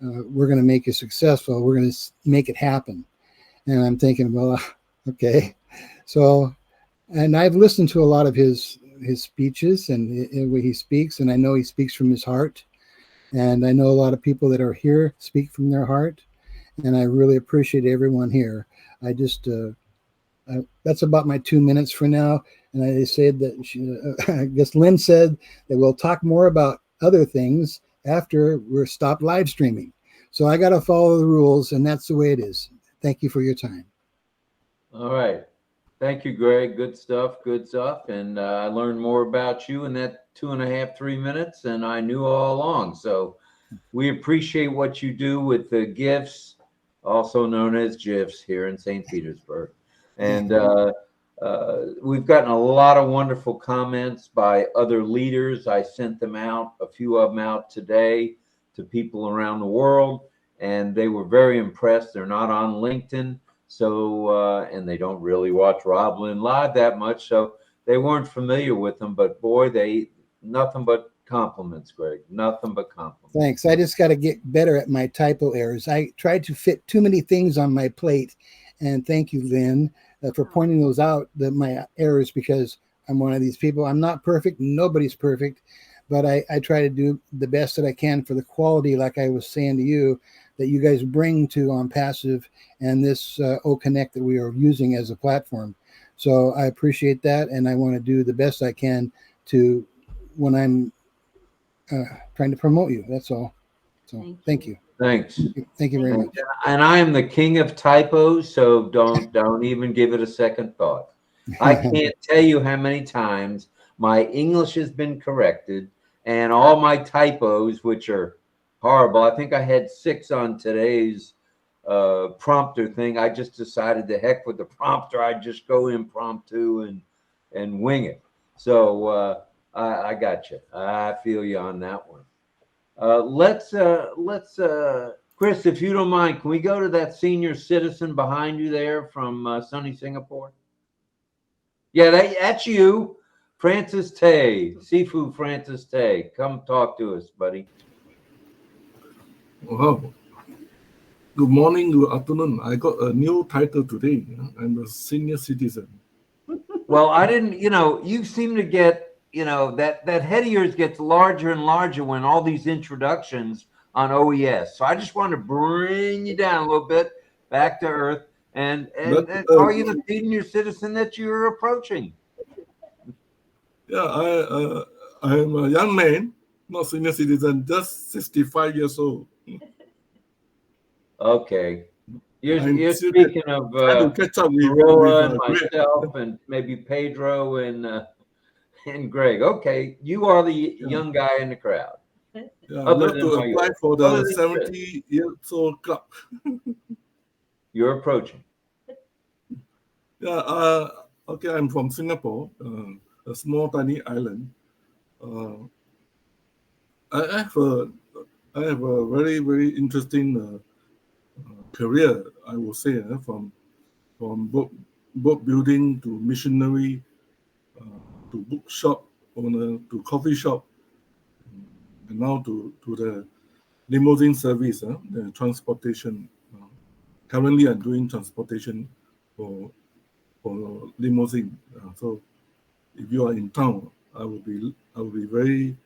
we're going to make you successful. We're going to make it happen. And I'm thinking, well, okay. So, and I've listened to a lot of his speeches and the way he speaks, and I know he speaks from his heart. And I know a lot of people that are here speak from their heart, and I really appreciate everyone here. I just, that's about my 2 minutes for now. And I said that I guess Lynn said that we'll talk more about other things after we're stopped live streaming. So I got to follow the rules, and that's the way it is. Thank you for your time. All right. Thank you, Greg. Good stuff. Good stuff. And I learned more about you in that 2.5, 3 minutes than I knew all along. So we appreciate what you do with the GIFs, also known as GIFs, here in St. Petersburg. And we've gotten a lot of wonderful comments by other leaders. I sent them out, a few of them out today to people around the world, and they were very impressed. They're not on LinkedIn. So, and they don't really watch RobLynnLive that much, so they weren't familiar with them. But boy, nothing but compliments, Greg. Nothing but compliments. Thanks. I just got to get better at my typo errors. I tried to fit too many things on my plate, and thank you, Lynn, for pointing those out, my errors, because I'm one of these people. I'm not perfect. Nobody's perfect, but I try to do the best that I can for the quality, like I was saying to you, that you guys bring to ONPASSIVE and this OConnect that we are using as a platform. So I appreciate that, and I want to do the best I can to when I'm trying to promote you. That's all. So thank you. Thanks. Thank you very much. And I am the king of typos, so don't even give it a second thought. I can't tell you how many times my English has been corrected, and all my typos, which are horrible. I think I had 6 on today's prompter thing. I just decided to heck with the prompter. I just go impromptu and wing it. So I got you. I feel you on that one. Let's Chris, if you don't mind, can we go to that senior citizen behind you there from sunny Singapore? Yeah, that's you, Francis Tay, Sifu Francis Tay. Come talk to us, buddy. Wow. Good morning, good afternoon. I got a new title today. I'm a senior citizen. Well, I didn't, you seem to get, that head of yours gets larger and larger when all these introductions on OES. So I just wanted to bring you down a little bit, back to earth. And are you the senior citizen that you're approaching? Yeah, I'm a young man, not senior citizen, just 65 years old. Okay. You're speaking of to catch up with and myself and maybe Pedro and Greg. Okay, you are the young guy in the crowd. Yeah, I'd love to apply for the 70 years old club. You're approaching. Yeah, okay, I'm from Singapore, a small tiny island. I have a very, very interesting career, I would say, from book building to missionary to bookshop owner to coffee shop, and now to the limousine service, the transportation. Currently, I'm doing transportation for limousine. So if you are in town, I will be very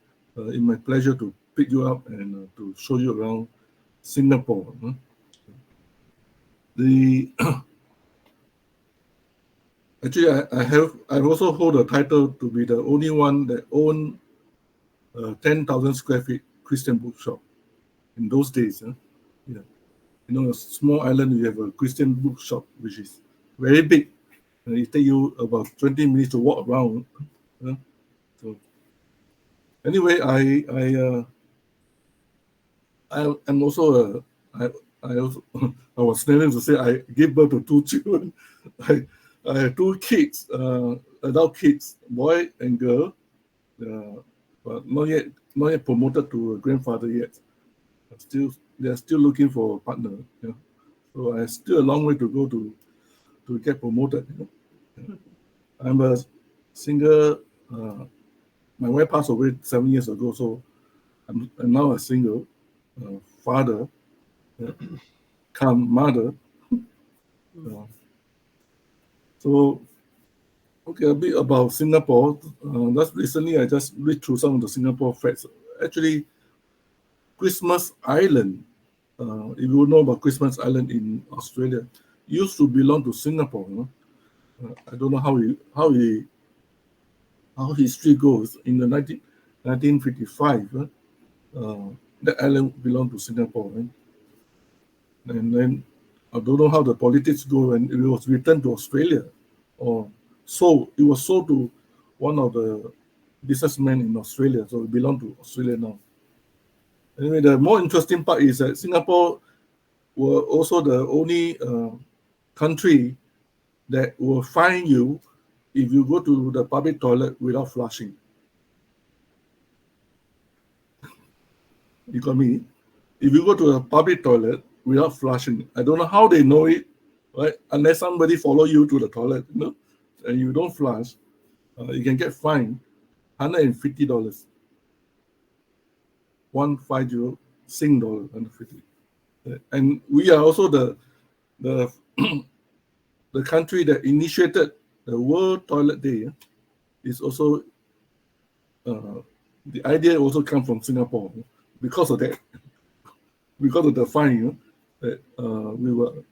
it's my pleasure to pick you up and to show you around Singapore. The Actually, I also hold a title to be the only one that own 10,000 square feet Christian bookshop in those days. Yeah. A small island, you have a Christian bookshop, which is very big. And it takes you about 20 minutes to walk around. So anyway, I'm also I also I was planning to say I gave birth to 2 children. I have 2 kids, adult kids, boy and girl, but not yet promoted to a grandfather yet. They're still looking for a partner. So I have still a long way to go to get promoted. I'm a single. My wife passed away 7 years ago, so I'm now a single father, come mother. So, okay, a bit about Singapore. Just recently, I just read through some of the Singapore facts. Actually, Christmas Island, if you know about Christmas Island in Australia, used to belong to Singapore. I don't know how history goes. In the 1955, the island belonged to Singapore. Right? And then I don't know how the politics go, and it was returned to Australia. Or so it was sold to one of the businessmen in Australia, so it belongs to Australia now. Anyway, the more interesting part is that Singapore were also the only country that will fine you if you go to the public toilet without flushing. You got me? If you go to a public toilet without flushing, I don't know how they know it, right? Unless somebody follow you to the toilet, and you don't flush, you can get fined $150. 150 Sing dollar, 150. And we are also the the country that initiated the World Toilet Day. Is also the idea also comes from Singapore because of that, because of the fine. That we were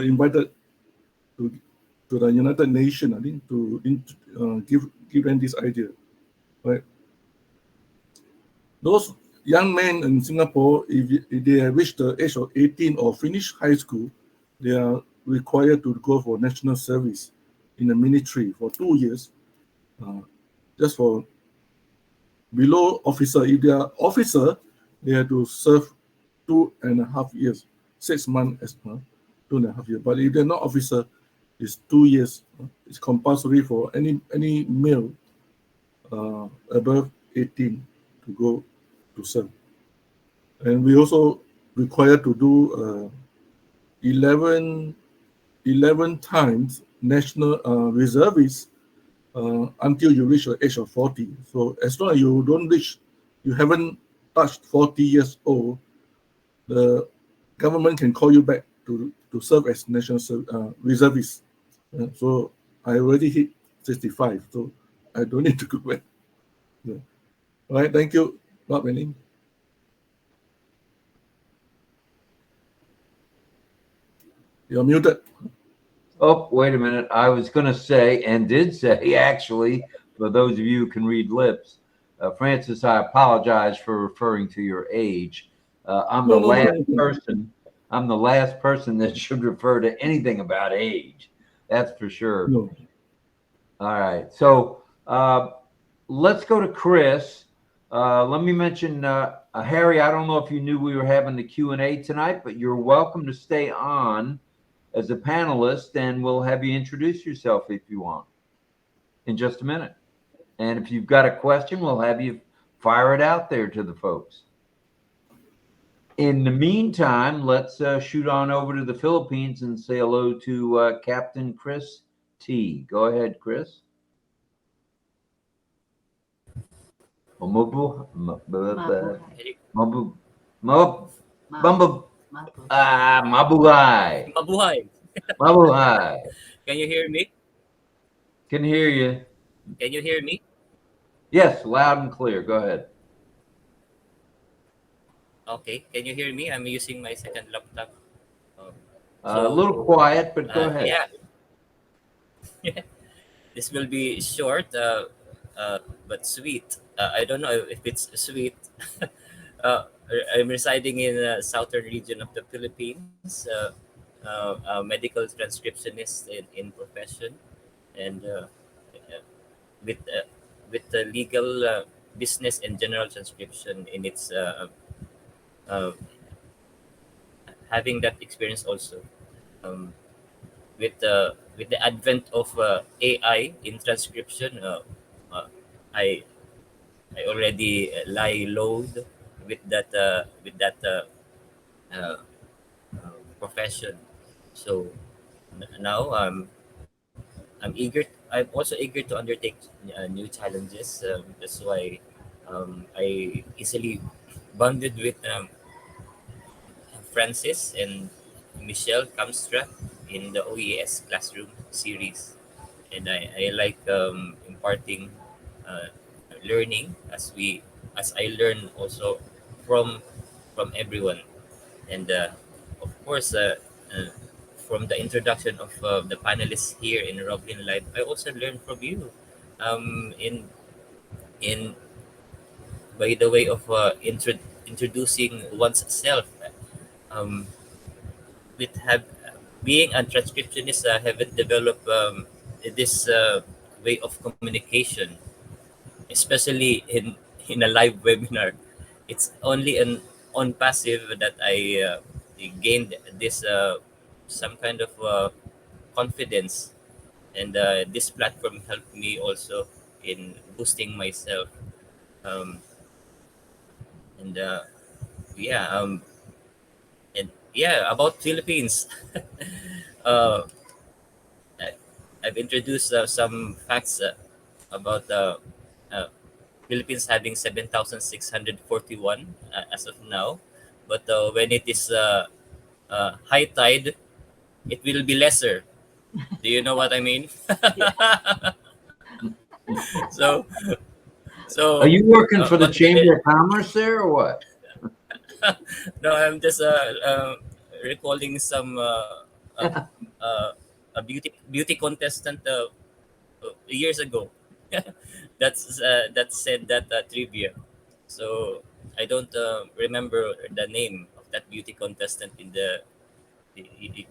invited to the United Nations, I think, to give them this idea, right? Those young men in Singapore, if they have reached the age of 18 or finished high school, they are required to go for national service in the military for 2 years, just for below officer. If they are officer, they have to serve 2.5 years, 6 months as 2.5 years. But if they're not officer, it's 2 years. It's compulsory for any male above 18 to go to serve. And we also required to do 11 times national reservists until you reach the age of 40. So as long as you haven't touched 40 years old, the government can call you back to serve as national reservist. So I already hit 65, so I don't need to go back. Yeah. All right, thank you, RobLynn. You're muted. Oh, wait a minute. I was going to say, and did say, actually, for those of you who can read lips, Francis, I apologize for referring to your age. I'm the last person. I'm the last person that should refer to anything about age. That's for sure. No. All right. So let's go to Chris. Let me mention, Harry, I don't know if you knew we were having the Q&A tonight, but you're welcome to stay on as a panelist, and we'll have you introduce yourself if you want in just a minute. And if you've got a question, we'll have you fire it out there to the folks. In the meantime, let's shoot on over to the Philippines and say hello to Captain Chris T. Go ahead, Chris. Mabuhay. Mabuhay. Mabuhay. Can you hear me? Can hear you. Can you hear me? Yes, loud and clear. Go ahead. Okay, can you hear me? I'm using my second laptop. Um, A little quiet, but go ahead. Yeah, this will be short, but sweet. I don't know if it's sweet. uh, I'm residing in the southern region of the Philippines. A medical transcriptionist in profession, and with with the legal business and general transcription in its uh, having that experience also. Um, with the advent of AI in transcription, uh, I I already lie low with that uh, profession. So now I'm eager. I'm also eager to undertake new challenges. That's why I easily bonded with Francis and Michelle Kamstra in the OES classroom series, and I like imparting uh, learning as I learn also from everyone, and of course uh, from the introduction of the panelists here in RobLynnLive, I also learned from you in by the way of introducing one's self. Um, with have being a transcriptionist, haven't developed this way of communication, especially in a live webinar. It's only on passive that I gained this some kind of confidence, and this platform helped me also in boosting myself. Um, and yeah, and yeah, about Philippines. uh, I- I've introduced some facts about uh, Philippines having 7,641 as of now. But when it is high tide, it will be lesser. Do you know what I mean? so, Are so, you working for the but when Chamber of Commerce there or what? no, I'm just recalling some uh, a beauty contestant years ago. That said that trivia. So I don't remember the name of that beauty contestant in the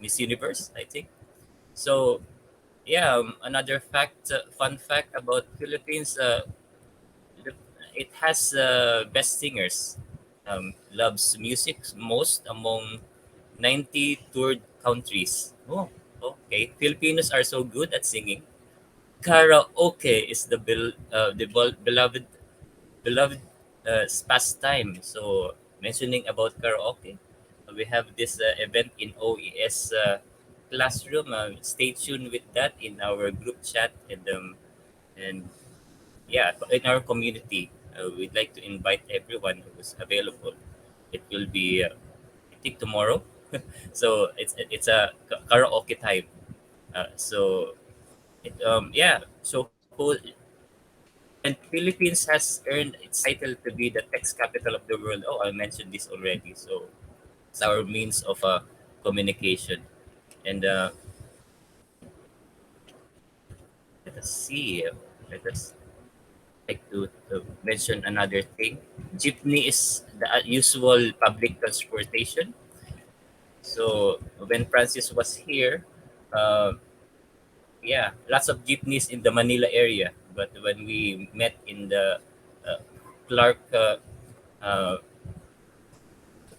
Miss Universe, I think. So yeah, another fun fact about Philippines. The- it has best singers. Loves music most among 90 toured countries. Oh, okay. Filipinos are so good at singing. Karaoke is the beloved pastime. So mentioning about karaoke, we have this event in OES classroom. Stay tuned with that in our group chat, and yeah, in our community. We'd like to invite everyone who's available. It will be I think tomorrow. So it's a karaoke time. So yeah, so and Philippines has earned its title to be the text capital of the world. Oh, I mentioned this already. So it's our means of communication. And let us see. Let us like to mention another thing. Jeepney is the usual public transportation. So when Francis was here, uh, yeah, lots of jeepneys in the Manila area. But when we met in the uh, Clark uh,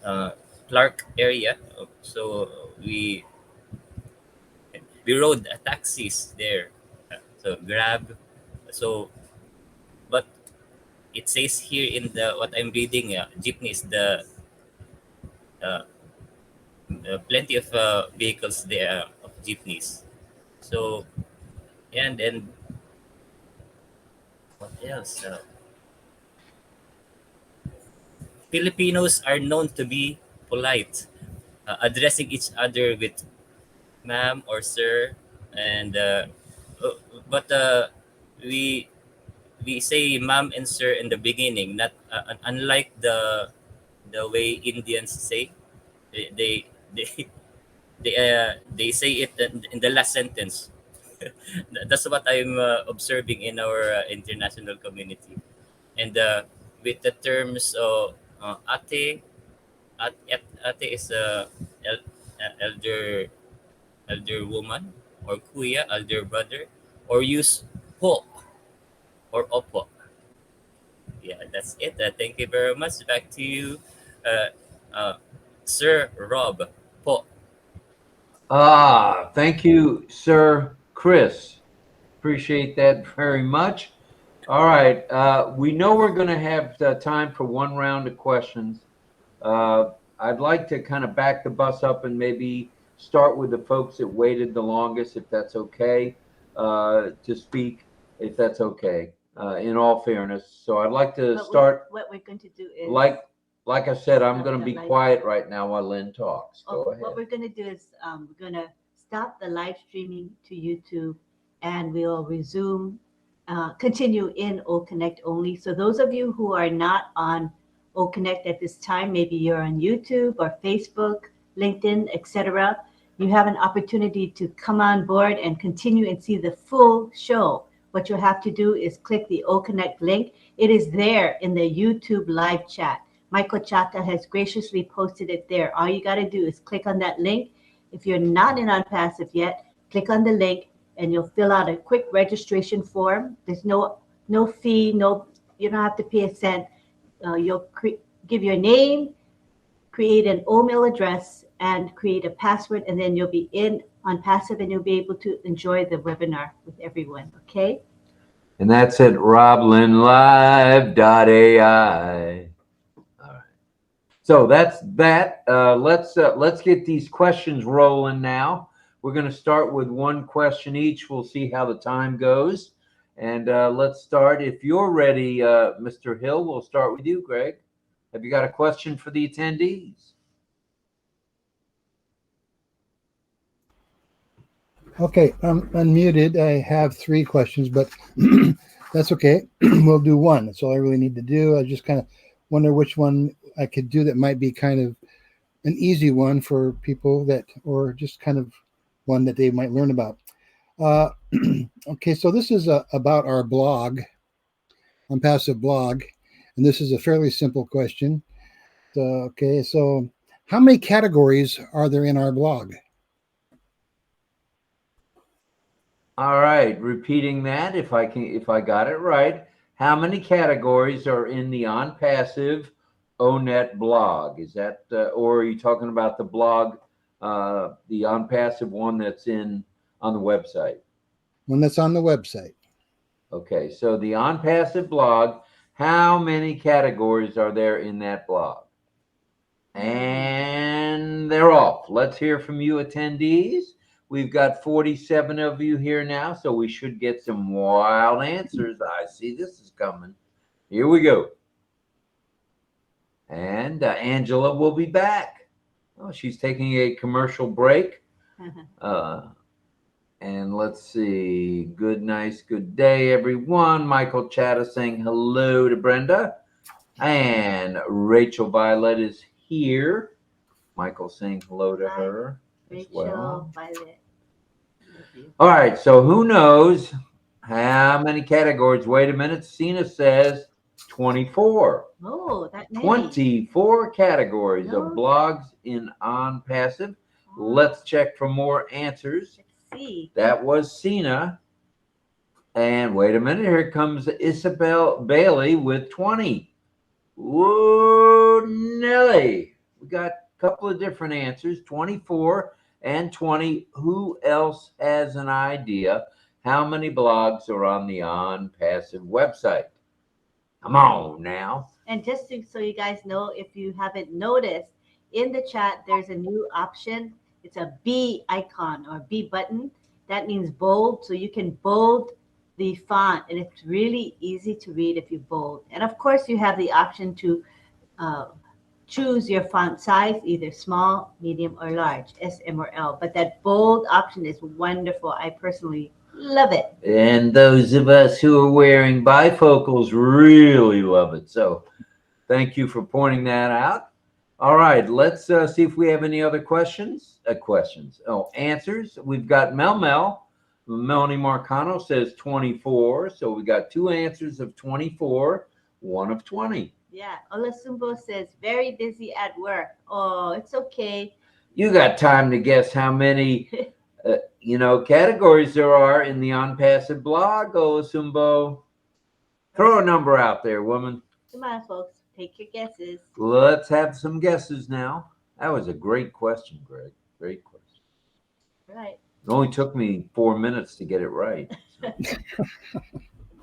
uh, Clark area. So we rode taxis there. So Grab. So but it says here in the what I'm reading, jeepney is the uh, plenty of vehicles there of jeepneys. So and then what else? Filipinos are known to be polite, addressing each other with ma'am or sir, and uh, but we we say ma'am and sir in the beginning, not unlike the way Indians say. They they they say it in the last sentence. That's what I'm observing in our international community. And with the terms of ate, ate is el, elder elder woman, or kuya, elder brother, or use po or opo. Yeah, that's it. Thank you very much. Back to you, uh, uh, Sir Rob. Po. Thank you, Sir Chris. Appreciate that very much. All right. We know we're going to have time for one round of questions. I'd like to kind of back the bus up and maybe start with the folks that waited the longest, if that's okay, to speak, if that's okay, in all fairness. So I'd like to But start, what we're going to do is like I said, I'm going to be quiet right now while Lynn talks. Go ahead. what we're going to do is we're going to stop the live streaming to YouTube, and we'll resume, continue in OConnect only. So those of you who are not on OConnect at this time, maybe you're on YouTube or Facebook, LinkedIn, etc. You have an opportunity to come on board and continue and see the full show. What you'll have to do is click the OConnect link. It is there in the YouTube live chat. Michael Chata has graciously posted it there. All you got to do is click on that link. If you're not in ONPASSIVE yet, click on the link and you'll fill out a quick registration form. There's no fee, you don't have to pay a cent. You'll give your name, create an email address, and create a password, and then you'll be in ONPASSIVE and you'll be able to enjoy the webinar with everyone. Okay? And that's at RobLynnLive.ai. All right. So that's that. Let's get these questions rolling now. We're going to start with one question each. We'll see how the time goes. And let's start. If you're ready, Mr. Hill, we'll start with you, Greg. Have you got a question for the attendees? Okay, I'm unmuted. I have 3 questions, but that's okay. We'll do one. That's all I really need to do. I just kind of wonder which one I could do that might be kind of an easy one for people that, or just kind of one that they might learn about. Okay, so this is about our blog, ONPASSIVE blog, and this is a fairly simple question. Okay, so how many categories are there in our blog? All right, repeating that, if I got it right, how many categories are in the ONPASSIVE ONET blog? Is that, or are you talking about the blog, the ONPASSIVE one that's on the website? One that's on the website. Okay, so the ONPASSIVE blog, how many categories are there in that blog? And they're off. Let's hear from you, attendees. We've got 47 of you here now, so we should get some wild answers. I see this is coming. Here we go. And Angela will be back. Oh, she's taking a commercial break. And let's see. Good day, everyone. Michael Chatta saying hello to Brenda. And Rachel Violet is here. Michael saying hello to her as well. Violet. All right, so who knows how many categories? Wait a minute. Cena says 24. Oh, that many. 24 categories of No. blogs in ONPASSIVE. Let's check for more answers. Let's see. That was Cena. And wait a minute, here comes Isabel Bailey with 20. Whoa, Nelly. We got a couple of different answers, 24 and 20. Who else has an idea how many blogs are on the ONPASSIVE website? Come on now. And just so you guys know, if you haven't noticed, in the chat, there's a new option. It's a B icon or B button. That means bold. So you can bold the font, and it's really easy to read if you bold. And of course, you have the option to choose your font size, either small, medium, or large, S, M, or L. But that bold option is wonderful. I personally love it. And those of us who are wearing bifocals really love it. So thank you for pointing that out. All right, let's see if we have any other questions. Answers. We've got Mel. Melanie Marcano says 24. So we got 2 answers of 24, 1 of 20. Yeah. Olasumbo says very busy at work. Oh, it's okay. You got time to guess how many, categories there are in the ONPASSIVE blog, Olasumbo. Throw a number out there, woman. Come on, folks. Take your guesses. Let's have some guesses now. That was a great question, Greg. Great question. Right. It only took me 4 minutes to get it right. So.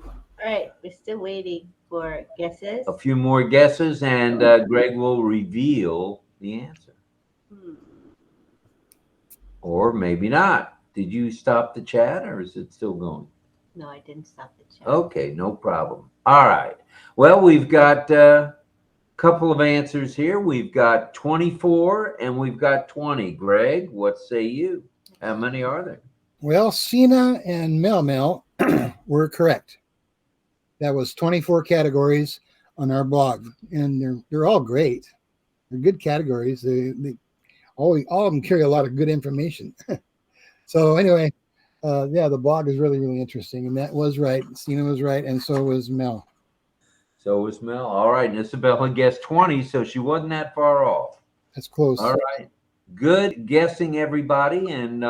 All right. We're still waiting for guesses. A few more guesses, and Greg will reveal the answer. Or maybe not. Did you stop the chat, or is it still going? No, I didn't stop the chat. Okay, no problem. All right. Well, we've got a couple of answers here. We've got 24 and we've got 20. Greg, what say you? How many are there? Well, Sina and Mel were correct. That was 24 categories on our blog, and they're all great. They're good categories. They all of them carry a lot of good information. So anyway, the blog is really, really interesting, and that was right. Sina was right, and so was Mel. So was Mel. All right, and Isabella guessed 20, so she wasn't that far off. That's close. All right. Good guessing, everybody, and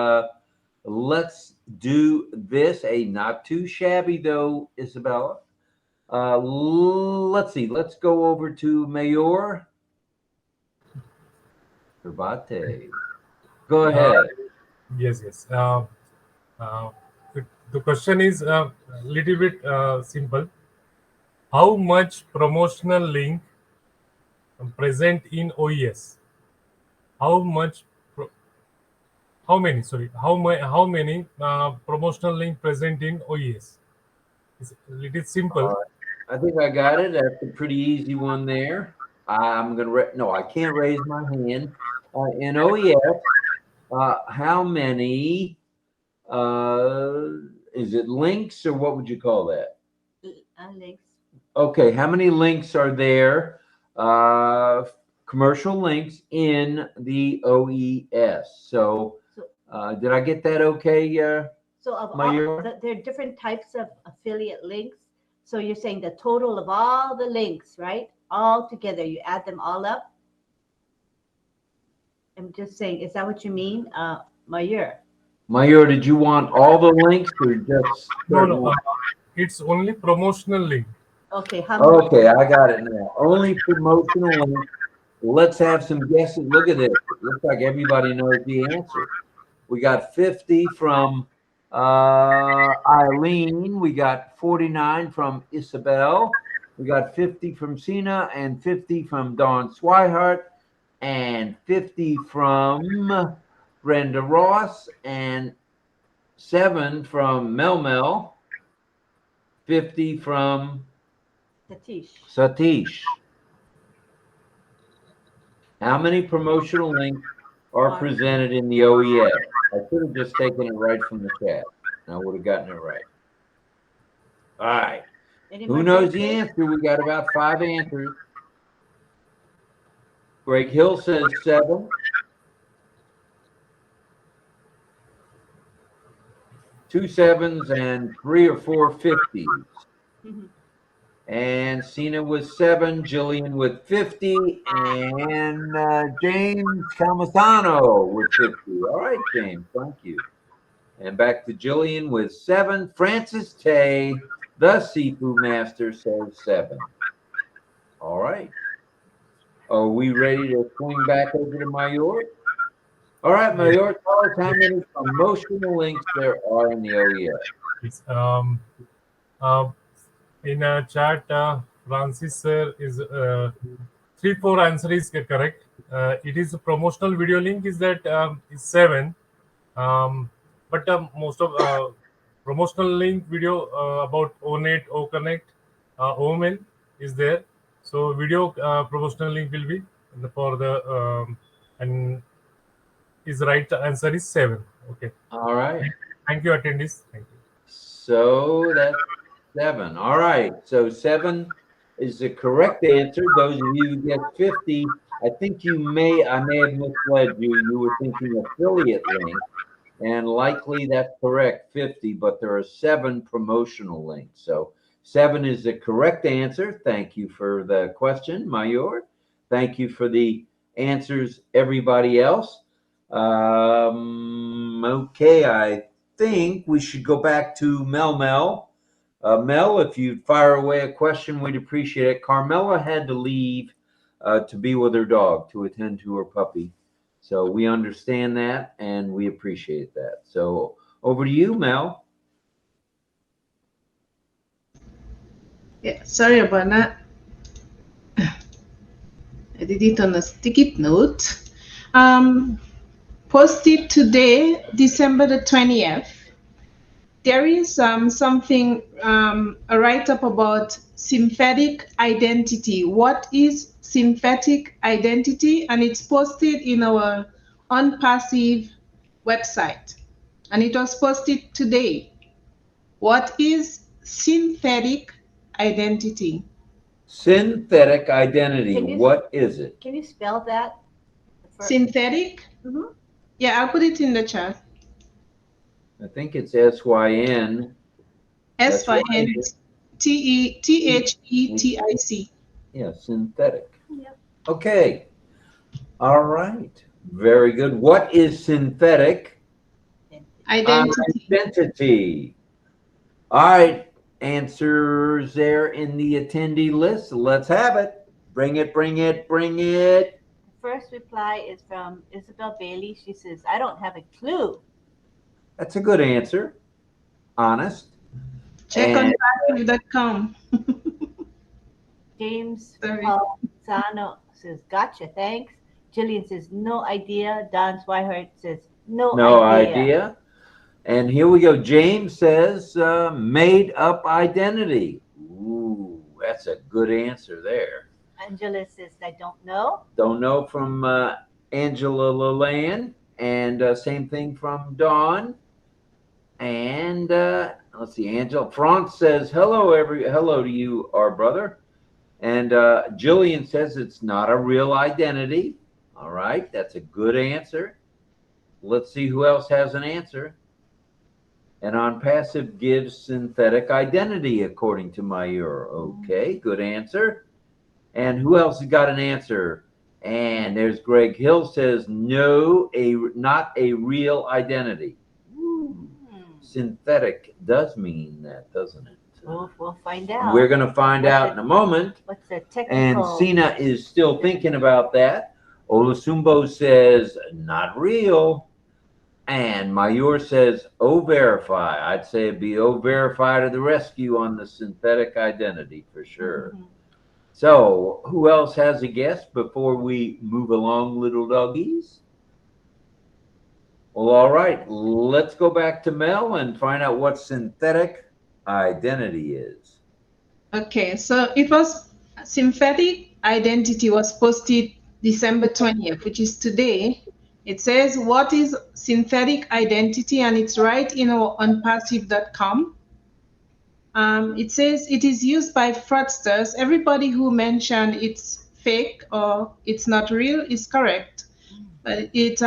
let's do this. Not too shabby, though, Isabella. Let's see. Let's go over to Mayor Herbate. Go ahead. Yes. The question is a little bit simple. How much promotional link present in OES? How many promotional link present in OES? It's a little simple. I think I got it. That's a pretty easy one there. I'm gonna I can't raise my hand. In OES, how many? Is it links or what would you call that? Links. Okay, how many links are there? Commercial links in the OES. So, did I get that okay? So of Mayor? there are different types of affiliate links. So you're saying the total of all the links, right? All together, you add them all up. I'm just saying, is that what you mean, Mayor? Mayor, did you want all the links or just? No. It's only promotional link. Okay. How many? Okay, I got it now. Only promotional links. Let's have some guesses. Look at this. It looks like everybody knows the answer. We got 50 from Eileen. We got 49 from Isabel. We got 50 from Sina and 50 from Dawn Swihart and 50 from Brenda Ross and 7 from Mel, 50 from Satish. How many promotional links are presented in the OES? I should have just taken it right from the chat. I would have gotten it right. All right. Who knows the answer? We got about 5 answers. Greg Hill says 7. Two 7s and 3 or 4 50s. And Sina with 7, Jillian with 50, and James Calmasano with 50. All right, James, thank you. And back to Jillian with 7. Francis Tay, the Seafood Master, says 7. All right. Are we ready to swing back over to Mayor? All right, Mayor, tell us how many promotional links there are in the OES. In a chat, Francis sir is 3-4 answer is correct. It is a promotional video link is that is 7, but most of promotional link video about ONET, OConnect, OML is there. So video promotional link will be for the and his right answer is 7. Okay. All right. Thank you, attendees. Thank you. So that's 7. All right. So 7 is the correct answer. Those of you who get 50 I think I may have misled you. You were thinking affiliate link, and likely that's correct, 50, but there are 7 promotional links. So 7 is the correct answer. Thank you for the question, Mayor. Thank you for the answers, everybody else. Okay, I think we should go back to Mel. Mel, if you'd fire away a question, we'd appreciate it. Carmela had to leave to be with her dog, to attend to her puppy. So we understand that and we appreciate that. So over to you, Mel. Yeah, sorry about that. I did it on a sticky note. Posted today, December the 20th. There is something, a write-up about synthetic identity. What is synthetic identity? And it's posted in our ONPASSIVE website. And it was posted today. What is synthetic identity? Synthetic identity. Can you- What is it? Can you spell that? Synthetic? Mhm. Yeah, I'll put it in the chat. I think it's SYN. SYNTHETIC. Yeah, synthetic. Yep. Okay. All right. Very good. What is synthetic identity? All right. Answers there in the attendee list. Let's have it. Bring it, bring it, bring it. First reply is from Isabel Bailey. She says, I don't have a clue. That's a good answer. Honest. Check on passive.com. James Sorry. Paul Sano says, gotcha, thanks. Jillian says, no idea. Don Swihart says, no idea. And here we go. James says, made up identity. Ooh, that's a good answer there. Angela says, I don't know. Don't know from Angela Leland. And same thing from Dawn. And let's see, Angela. Franz says, hello to you, our brother. And Jillian says it's not a real identity. All right, that's a good answer. Let's see who else has an answer. And ONPASSIVE gives synthetic identity, according to Mayur. Okay, good answer. And who else has got an answer? And there's Greg Hill says, no, not a real identity. Synthetic does mean that, doesn't it? We'll find out. We're going to find out in a moment. What's the technical? And Sina is still thinking about that. Olusumbo says, not real. And Mayur says, O verify. I'd say it'd be O verify to the rescue on the synthetic identity for sure. Mm-hmm. So who else has a guess before we move along, little doggies? Well, all right, let's go back to Mel and find out what synthetic identity is. Okay, so it was synthetic identity was posted December 20th, which is today. It says, what is synthetic identity? And it's right in our onpassive.com. It says it is used by fraudsters. Everybody who mentioned it's fake or it's not real is correct. But it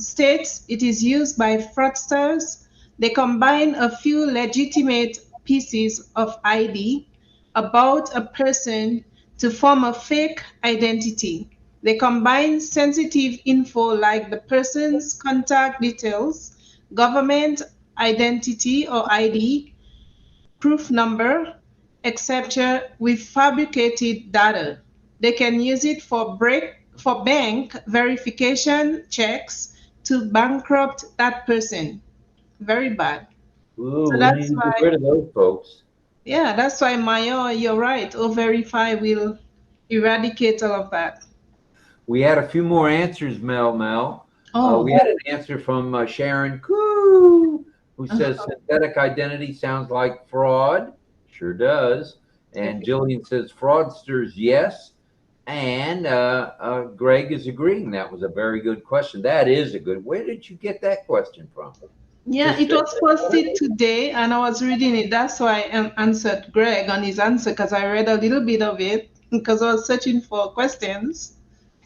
states it is used by fraudsters. They combine a few legitimate pieces of ID about a person to form a fake identity. They combine sensitive info like the person's contact details, government identity or ID, proof number, etc., with fabricated data. They can use it for bank verification checks to bankrupt that person. Very bad. Ooh, So we that's need to why- get rid of those folks. Yeah, that's why Mayor, you're right. O-Verify will eradicate all of that. We had a few more answers, Mel. Oh, We had an answer from Sharon Koo, who says synthetic identity sounds like fraud. Sure does. And Jillian says fraudsters, yes. And Greg is agreeing. That was a very good question. That is a good. Where did you get that question from? yeah, it was posted today and I was reading it. That's why I answered Greg on his answer because I read a little bit of it because I was searching for questions.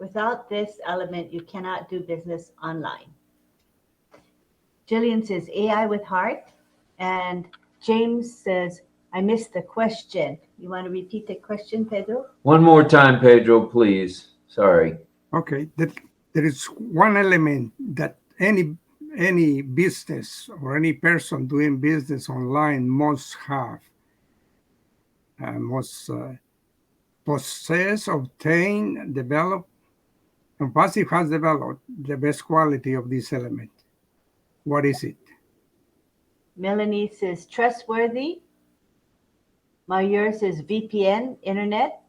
Without this element, you cannot do business online. Jillian says AI with heart. And James says, I missed the question. You want to repeat the question, Pedro? One more time, Pedro, please. Sorry. Okay, there is one element that any business or any person doing business online must have, must possess, obtain, develop. ONPASSIVE has developed the best quality of this element. What is it? Melanie says trustworthy. Mayur says VPN, internet.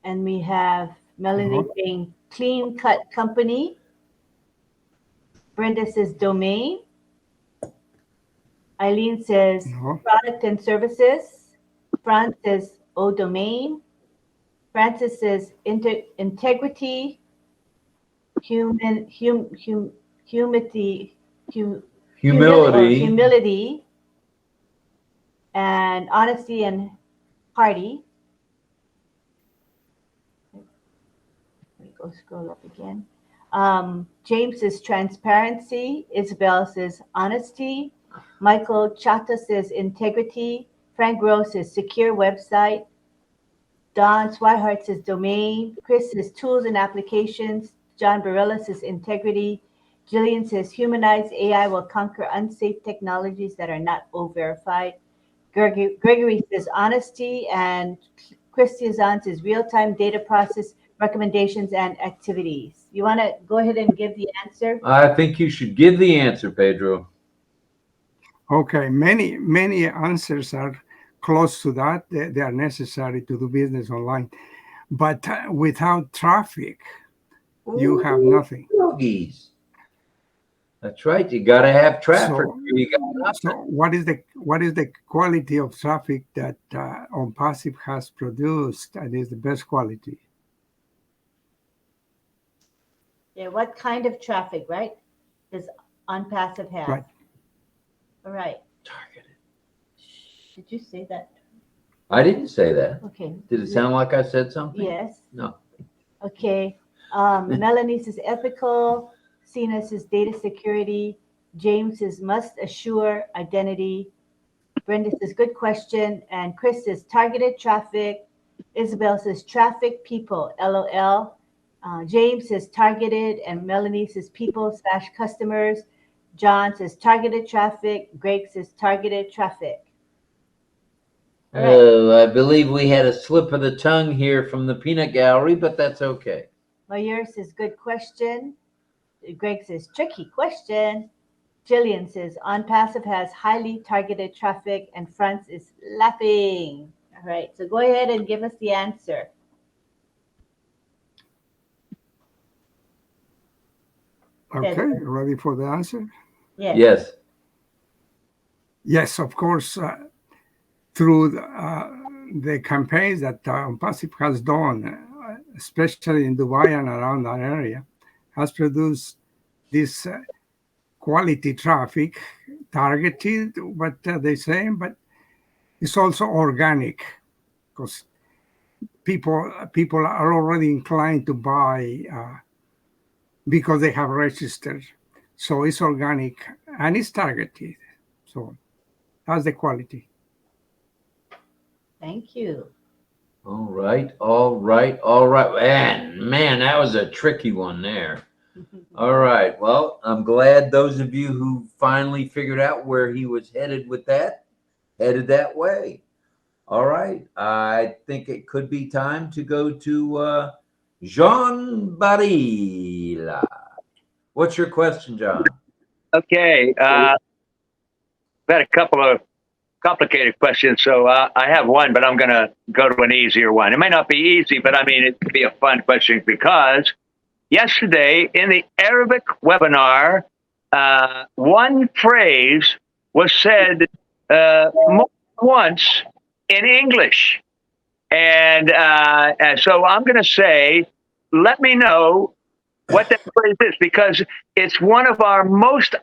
And we have Melanie saying clean cut company. Brenda says domain. Eileen says product and services. Franz says domain. Francis says integrity, humility, and honesty and hearty. Let me go scroll up again. James says transparency. Isabel says honesty. Michael Chata says integrity. Frank Rose says secure website. Don Swihart says domain. Chris says tools and applications. John Barella says integrity. Jillian says humanized AI will conquer unsafe technologies that are not O-verified. Gregory says honesty. And Christy Azan says real-time data process, recommendations, and activities. You want to go ahead and give the answer? I think you should give the answer, Pedro. Okay, many answers are close to that. They are necessary to do business online. But without traffic, you have nothing. Yogis. That's right. You got to have traffic. So what is the quality of traffic that ONPASSIVE has produced and is the best quality? Yeah, what kind of traffic, right? Does ONPASSIVE have? Right. All right. Targeted. Did you say that? I didn't say that. Okay. Did it sound like I said something? Yes. No. Okay. Melanie says ethical. Sina says data security. James says must assure identity. Brenda says good question. And Chris says targeted traffic. Isabel says traffic people, LOL. James says targeted. And Melanie says people/customers. John says targeted traffic. Greg says targeted traffic. I believe we had a slip of the tongue here from the peanut gallery, but that's okay. Mayur says good question. Greg says tricky question. Jillian says ONPASSIVE has highly targeted traffic, and Franz is laughing. All right, so go ahead and give us the answer. Okay, ready for the answer? Yes. Yes. Yes, of course. Through the campaigns that ONPASSIVE has done, especially in Dubai and around that area, has produced this quality traffic, targeted, what they say, but it's also organic, because people are already inclined to buy because they have registered. So it's organic and it's targeted. So that's the quality. Thank you. All right. Man, that was a tricky one there. All right. Well, I'm glad those of you who finally figured out where he was headed with that, headed that way. All right. I think it could be time to go to Jean Barilla. What's your question, John? Okay. I've had a couple of complicated questions, so I have one, but I'm going to go to an easier one. It may not be easy, but I mean, it could be a fun question, because yesterday in the Arabic webinar, one phrase was said more than once in English. And so I'm going to say, let me know what that phrase is, because it's one of our most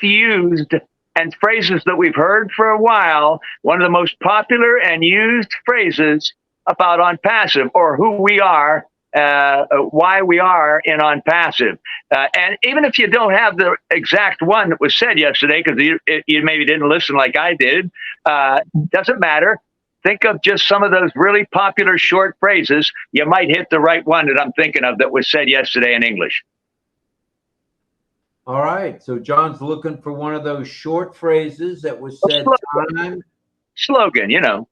used and phrases that we've heard for a while, one of the most popular and used phrases about ONPASSIVE, or who we are why we are in ONPASSIVE. And even if you don't have the exact one that was said yesterday, because you maybe didn't listen like I did, doesn't matter. Think of just some of those really popular short phrases. You might hit the right one that I'm thinking of that was said yesterday in English. All right. So John's looking for one of those short phrases that was said Slogan, you know.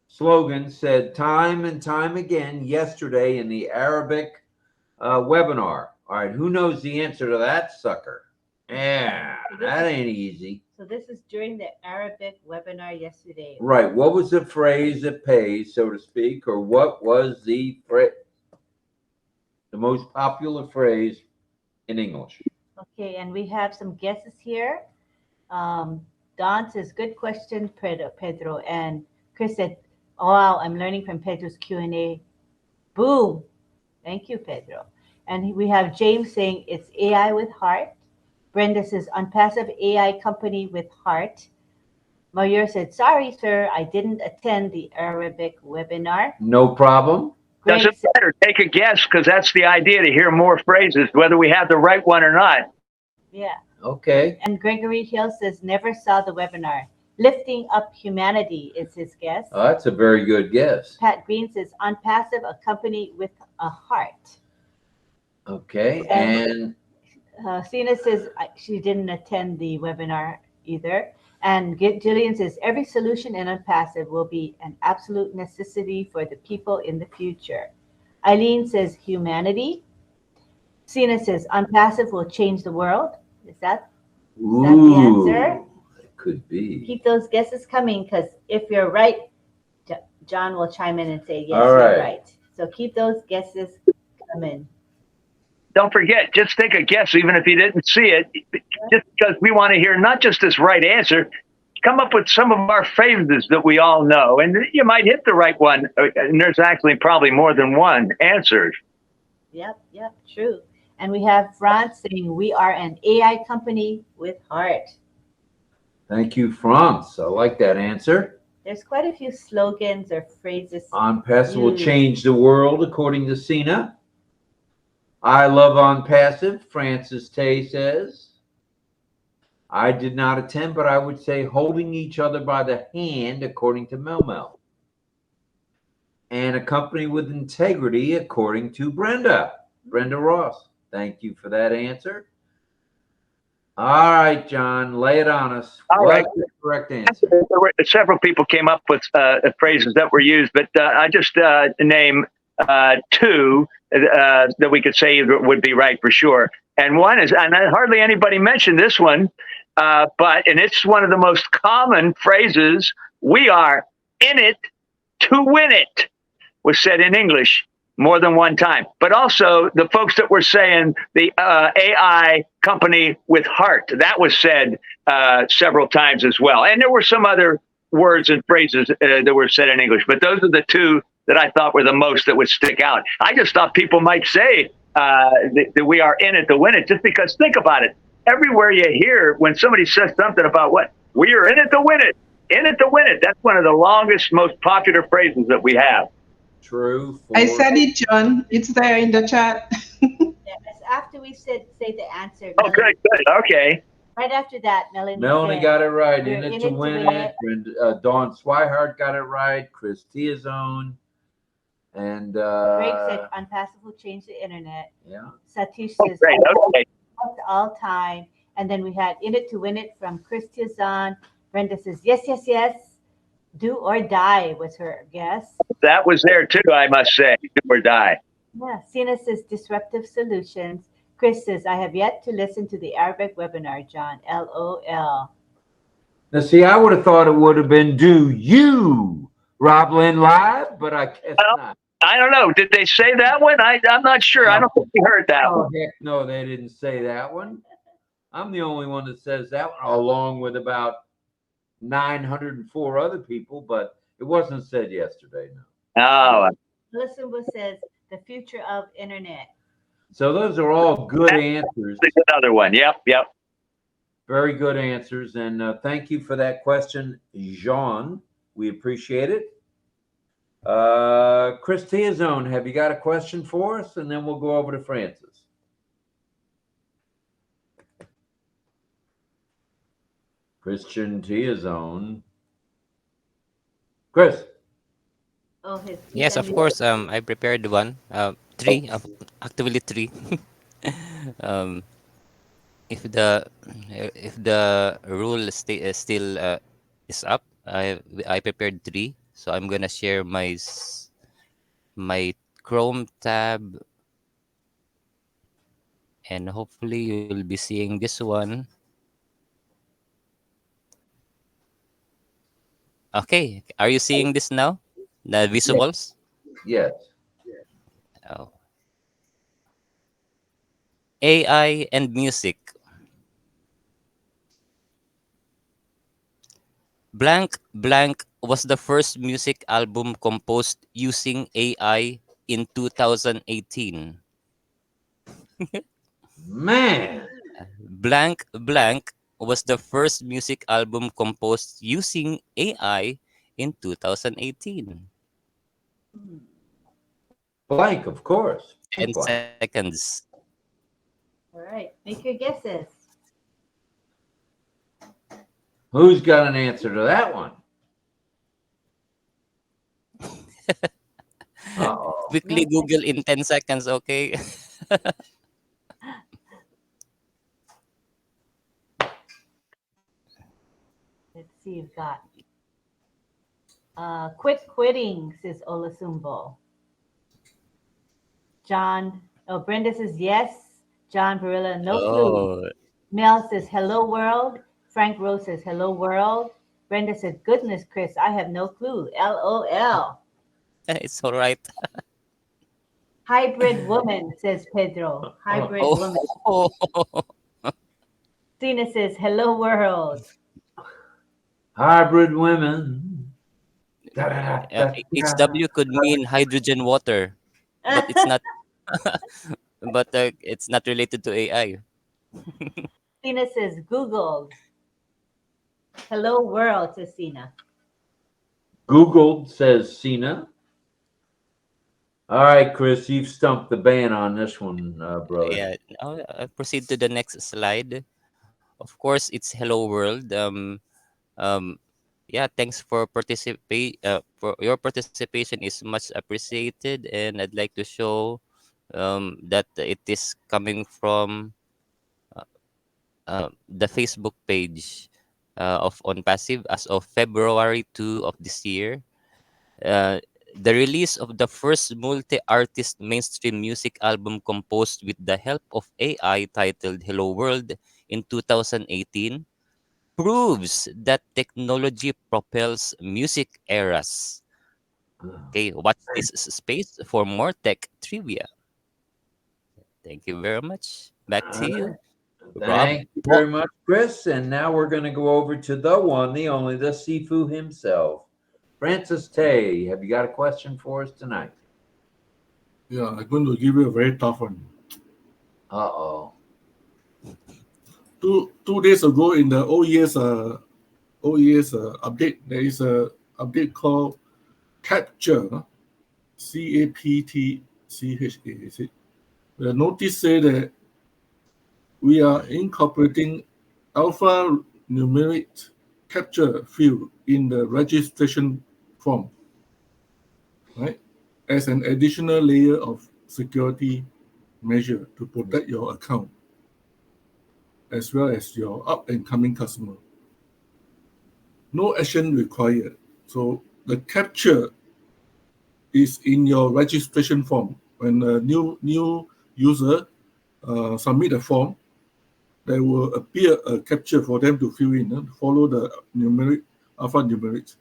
Slogan said time and time again yesterday in the Arabic webinar. All right. Who knows the answer to that sucker? Yeah, that ain't easy. So this is during the Arabic webinar yesterday. Right. What was the phrase that pays, so to speak, or what was the most popular phrase in English? Okay, and we have some guesses here. Don says, good question, Pedro. And Chris said, oh, wow, I'm learning from Pedro's Q&A. Boom. Thank you, Pedro. And we have James saying it's AI with heart. Brenda says, ONPASSIVE AI company with heart. Mayur said, sorry, sir, I didn't attend the Arabic webinar. No problem. Greg Doesn't said, matter. Take a guess, because that's the idea, to hear more phrases, whether we have the right one or not. yeah. Okay. And Gregory Hill says, never saw the webinar. Lifting Up Humanity is his guess. Oh, that's a very good guess. Pat Green says, ONPASSIVE, a company with a heart. Okay. And Sina says she didn't attend the webinar either. And Jillian says, every solution in ONPASSIVE will be an absolute necessity for the people in the future. Eileen says, humanity. Sina says, ONPASSIVE will change the world. Is that the answer? It could be. Keep those guesses coming, because if you're right, John will chime in and say, yes, All right. you're right. So keep those guesses coming. Don't forget, just take a guess, even if you didn't see it, just because we want to hear not just this right answer. Come up with some of our favorites that we all know, and you might hit the right one. And there's actually probably more than one answer. Yep, true. And we have France saying, we are an AI company with heart. Thank you, France. I like that answer. There's quite a few slogans or phrases. ONPASSIVE will change the world, according to Sina. I love ONPASSIVE, Francis Tay says. I did not attend, but I would say holding each other by the hand, according to Mel. And a company with integrity, according to Brenda Ross. Thank you for that answer. All right, John, lay it on us. All right. What's the correct answer? Several people came up with phrases that were used, but I just name two that we could say would be right for sure. And one is, and hardly anybody mentioned this one, and it's one of the most common phrases. We are in it to win it, was said in English more than one time. But also the folks that were saying the AI company with heart, that was said several times as well. And there were some other words and phrases that were said in English, but those are the two that I thought were the most that would stick out. I just thought people might say that we are in it to win it, just because, think about it. Everywhere you hear when somebody says something about what, we are in it to win it, in it to win it. That's one of the longest, most popular phrases that we have. True. I said it, John. It's there in the chat. After we say the answer. Oh, good. Okay. Right after that, Melanie got it right. We're In it to win it. Dawn Swihart got it right. Chris Tiazone. And Greg said ONPASSIVE will change the internet. Yeah. Satish says great. Okay. all time. And then we had In It to Win It from Chris Tiazone. Brenda says, yes. Do or die was her guess. That was there too, I must say. Do or die. Yeah. Sina says disruptive solutions. Chris says, I have yet to listen to the Arabic webinar, John. LOL. Now, see, I would have thought it would have been Do You, RobLynnLive, but I guess not. I don't know. Did they say that one? I'm not sure. No. I don't think we heard that one. Heck no, they didn't say that one. I'm the only one that says that one, along with about 904 other people, but it wasn't said yesterday, no. Oh. Listen says the future of internet. So those are all good answers. Another one. Yep. Very good answers. And thank you for that question, Jean. We appreciate it. Chris Tiazone, have you got a question for us? And then we'll go over to Francis. Christian Tiazone. Chris. Oh, Yes, of course. I prepared one. Three, actually three. um, if the rule still is up, I prepared three. So I'm gonna share my Chrome tab, and hopefully you'll be seeing this one. Okay, are you seeing this now? The visuals? Yes. Oh. AI and music. Blank Blank was the first music album composed using AI in 2018. Man. Blank Blank was the first music album composed using AI in 2018. Blank, of course. 10 Blank. seconds. All right, make your guesses. Who's got an answer to that one? Uh-oh. Quickly Google in 10 seconds, okay? Let's see, you've got Quit Quitting, says Olasumbo. Brenda says yes. John Barilla, no clue. Oh, Mel says hello world. Frank Rose says hello world. Brenda says, goodness, Chris, I have no clue. LOL. it's all right. Hybrid woman, says Pedro. Hybrid woman. Oh, Tina says hello world. Hybrid women. HW could mean hydrogen water, but it's not. But it's not related to AI. Tina says Googled. Hello world, says Tina. Googled, says Cena. All right, Chris, you've stumped the ban on this one, brother. Yeah. Now proceed to the next slide. Of course, it's hello world. Yeah. Thanks for participate. For your participation is much appreciated, and I'd like to show that it is coming from the Facebook page of ONPASSIVE as of February 2 of this year. Uh, the release of the first multi-artist mainstream music album composed with the help of AI titled Hello World in 2018 proves that technology propels music eras. Okay, watch this space for more tech trivia. Thank you very much. Back to you, Rob. Thank you very much, Chris. And now we're going to go over to the one, the only, the Sifu himself. Francis Tay, have you got a question for us tonight? Yeah, I'm going to give you a very tough one. Uh-oh. Two days ago in the OES update, there is a update called Capture, CAPTCHA. Is it? The notice say that we are incorporating alphanumeric capture field in the registration form, right? As an additional layer of security measure to protect your account, as well as your up and coming customer. No action required. So the capture is in your registration form. When a new user submit a form, there will appear a capture for them to fill in, follow the alphanumeric.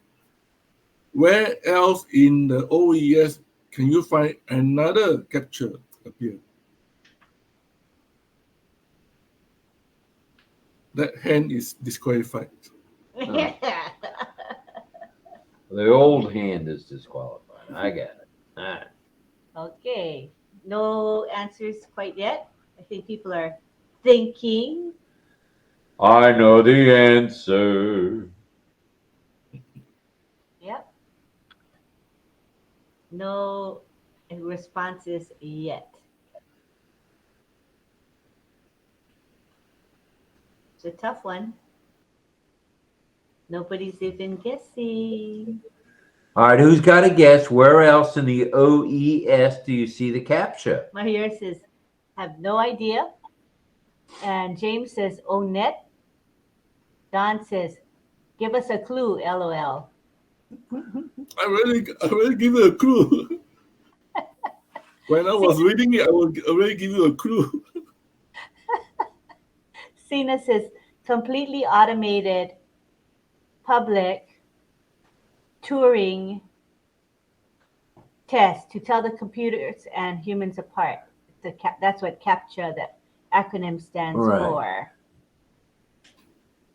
Where else in the OES can you find another capture appear? That hand is disqualified. The old hand is disqualified. I got it. All right. Okay, no answers quite yet. I think people are thinking. I know the answer. Yep. No responses yet. It's a tough one. Nobody's even guessing. All right, who's got a guess? Where else in the OES do you see the CAPTCHA? Mahir says, have no idea. And James says, ONET. Don says, give us a clue, LOL. I really give you a clue. When I was reading it, I will already give you a clue. Sina says, completely automated public Turing test to tell the computers and humans apart. That's what CAPTCHA, the acronym, stands for.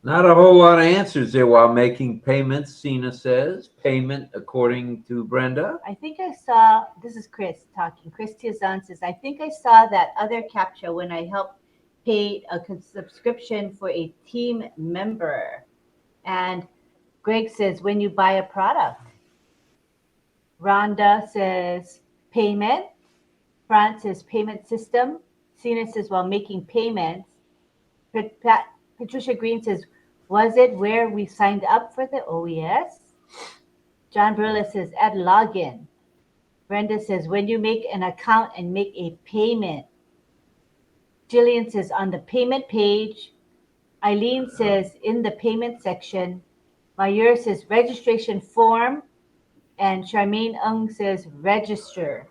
Not a whole lot of answers there while making payments, Sina says. Payment according to Brenda. I think I saw, this is Chris talking. Chris Tiazan says, I think I saw that other CAPTCHA when I helped pay a subscription for a team member. And Greg says, when you buy a product. Rhonda says, payment. Fran says, payment system. Sina says, while making payments. Patricia Green says, was it where we signed up for the OES? John Burla says, at login. Brenda says, when you make an account and make a payment. Jillian says, on the payment page. Eileen says, in the payment section. Mayur says, registration form. And Charmaine Ung says, register.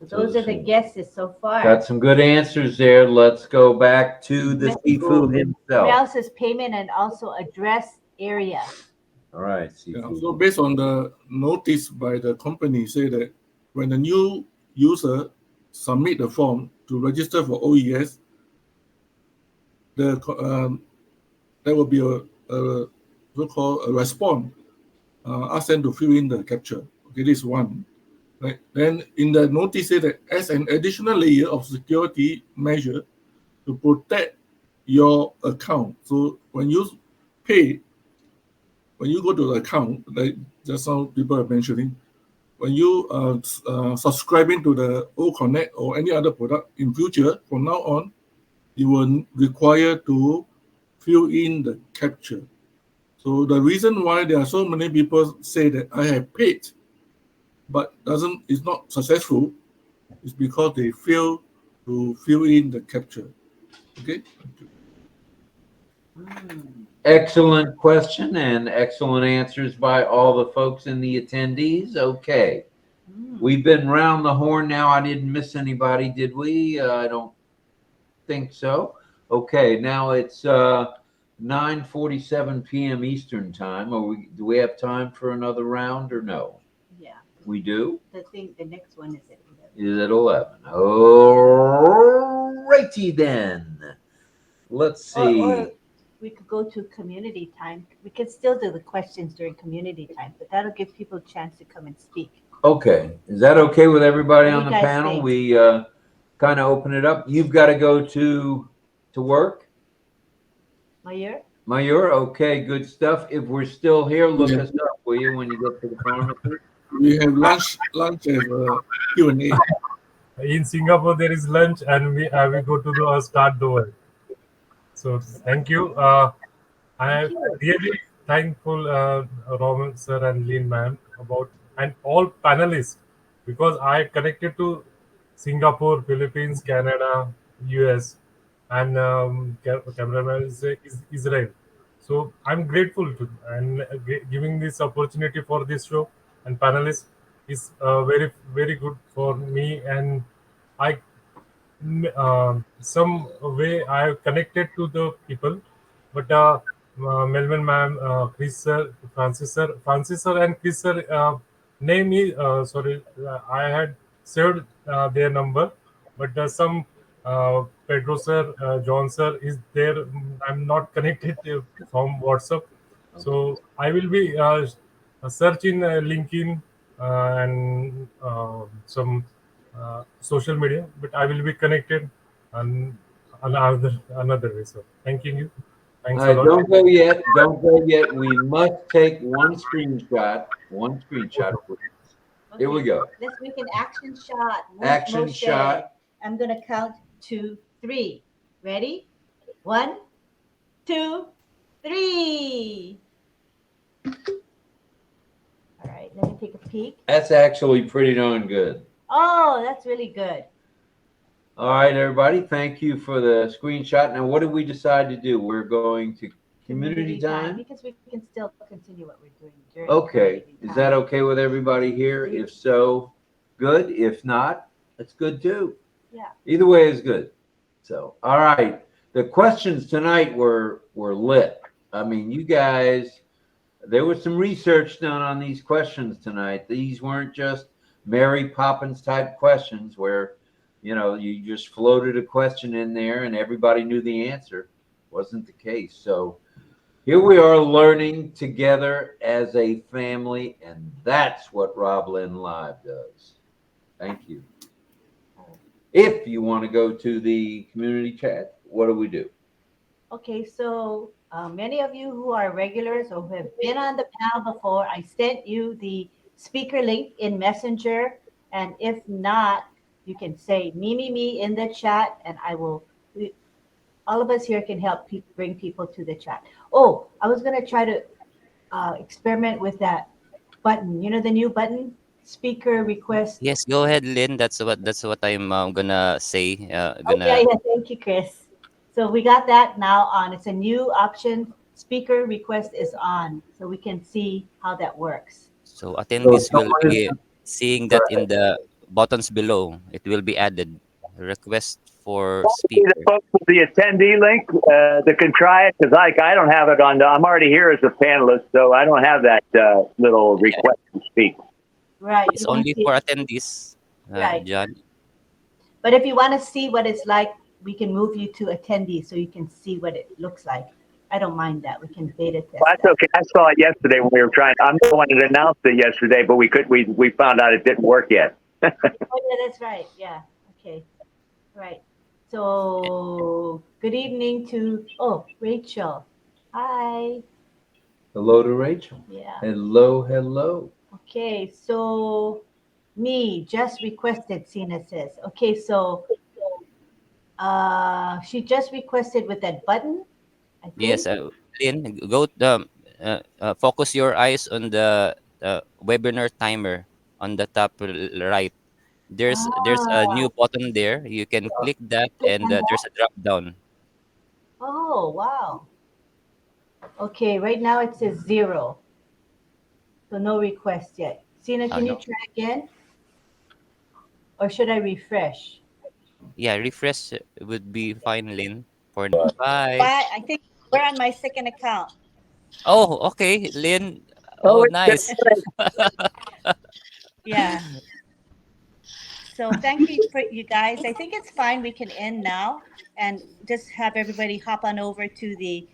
Those are the guesses so far. Got some good answers there. Let's go back to the Sifu himself. Mel says payment and also address area. All right. Yeah, so based on the notice by the company, say that when a new user submit the form to register for OES, there will be a so-called a response. Ask them to fill in the CAPTCHA. Okay, this is one. Right. Then in the notice say that as an additional layer of security measure to protect your account. So when you pay, when you go to the account, like just some people are mentioning, when you subscribing to the OConnect or any other product in future, from now on, you will require to fill in the CAPTCHA. So the reason why there are so many people say that I have paid but is not successful, is because they fail to fill in the CAPTCHA. Okay. Excellent question and excellent answers by all the folks in the attendees. Okay. We've been round the horn now. I didn't miss anybody, did we? I don't think so. Okay, now it's 9:47 p.m. Eastern time. Do we have time for another round or no? Yeah. We do? The next one is at 11. Is at 11. All righty then. Let's see. Or we could go to community time. We could still do the questions during community time, but that'll give people a chance to come and speak. Okay. Is that okay with everybody What on do the you guys panel? think? We kind of open it up. You've got to go to work. Mayur, okay, good stuff. If we're still here, look us up, will you, when you get to the pharmacy? We have lunch as Q&A. In Singapore, there is lunch, and we go to the start the work. So thank you. I am really thankful, Roman sir and Lynn ma'am, and all panelists, because I connected to Singapore, Philippines, Canada, US, and cameraman is Israel. So I'm grateful to and giving this opportunity for this show, and panelists is very, very good for me, and I some way I connected to the people, but Melvin ma'am, Chris sir, Francis sir and Chris sir name is sorry, I had saved their number, but some Pedro sir, John sir is there. I'm not connected from WhatsApp, so I will be search in LinkedIn and some social media, but I will be connected on another way. So thank you. Thanks a lot. Don't go yet. Don't go yet. We must take one screenshot. Please. Here we go. Let's make an action shot. Action Moshe. shot. I'm going to count 2, 3. Ready? 1, 2, 3. All right, let me take a peek. That's actually pretty darn good. Oh, that's really good. All right, everybody. Thank you for the screenshot. Now, what did we decide to do? We're going to community time. Because we can still continue what we're doing during Okay. community Is time. that okay with everybody here? If so, good. If not, that's good too. Yeah. Either way is good. So, all right. The questions tonight were lit. I mean, you guys, there was some research done on these questions tonight. These weren't just Mary Poppins type questions where, you know, you just floated a question in there and everybody knew the answer. Wasn't the case. So here we are learning together as a family, and that's what RobLynnLive does. Thank you. If you want to go to the community chat, what do we do? Okay, so many of you who are regulars or who have been on the panel before, I sent you the speaker link in Messenger. And if not, you can say me in the chat, and all of us here can help bring people to the chat. Oh, I was going to try to experiment with that button. You know, the new button, speaker request. Yes, go ahead, Lynn. That's what I'm gonna say. Yeah, thank you, Chris. So we got that now on. It's a new option. Speaker request is on, so we can see how that works. So attendees will be seeing that in the buttons below. It will be added. Request for speaker. The folks with the attendee link that can try it, because I don't have it on. I'm already here as a panelist, so I don't have that little request to speak. Right. It's only for attendees, Right. John. But if you want to see what it's like, we can move you to attendee so you can see what it looks like. I don't mind that. We can beta test. Well, that's that. okay. I saw it yesterday when we were trying. I'm the one that announced it yesterday, but we found out it didn't work yet. Oh yeah, that's right. Yeah. Okay. Right. So good evening to Rachel. Hi. Hello to Rachel. Yeah. Hello. Okay. So me just requested, Sina says. Okay. So she just requested with that button. I think. Yes, Lynn, go focus your eyes on the webinar timer on the top right. There's a new button there. You can click that, and there's a drop down. Oh, wow. Okay, right now it says 0. So no request yet. Sina, can you No. try again? Or should I refresh? Yeah, refresh would be fine, Lynn. For now. Bye. I think we're on my second account. Oh, okay, Lynn. Oh, nice. Yeah. So thank you for you guys. I think it's fine. We can end now and just have everybody hop on over to the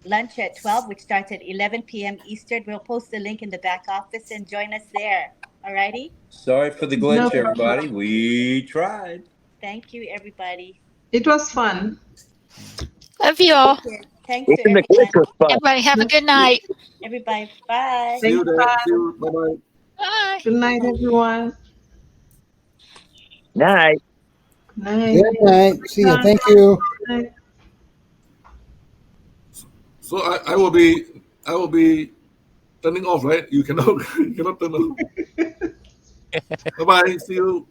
lunch at 12, which starts at 11 p.m. Eastern. We'll post the link in the back office and join us there. All righty? Sorry for the glitch, everybody. We tried. Thank you, everybody. It was fun. Love you all. Thanks to everyone. Everybody have a good night. Everybody, bye. See you there. Bye. See you. Bye-bye. Bye. Good night, everyone. Night. Night. Good night. See you. Thank you. Night. So I will be turning off, right? You cannot turn off. Bye-bye. See you.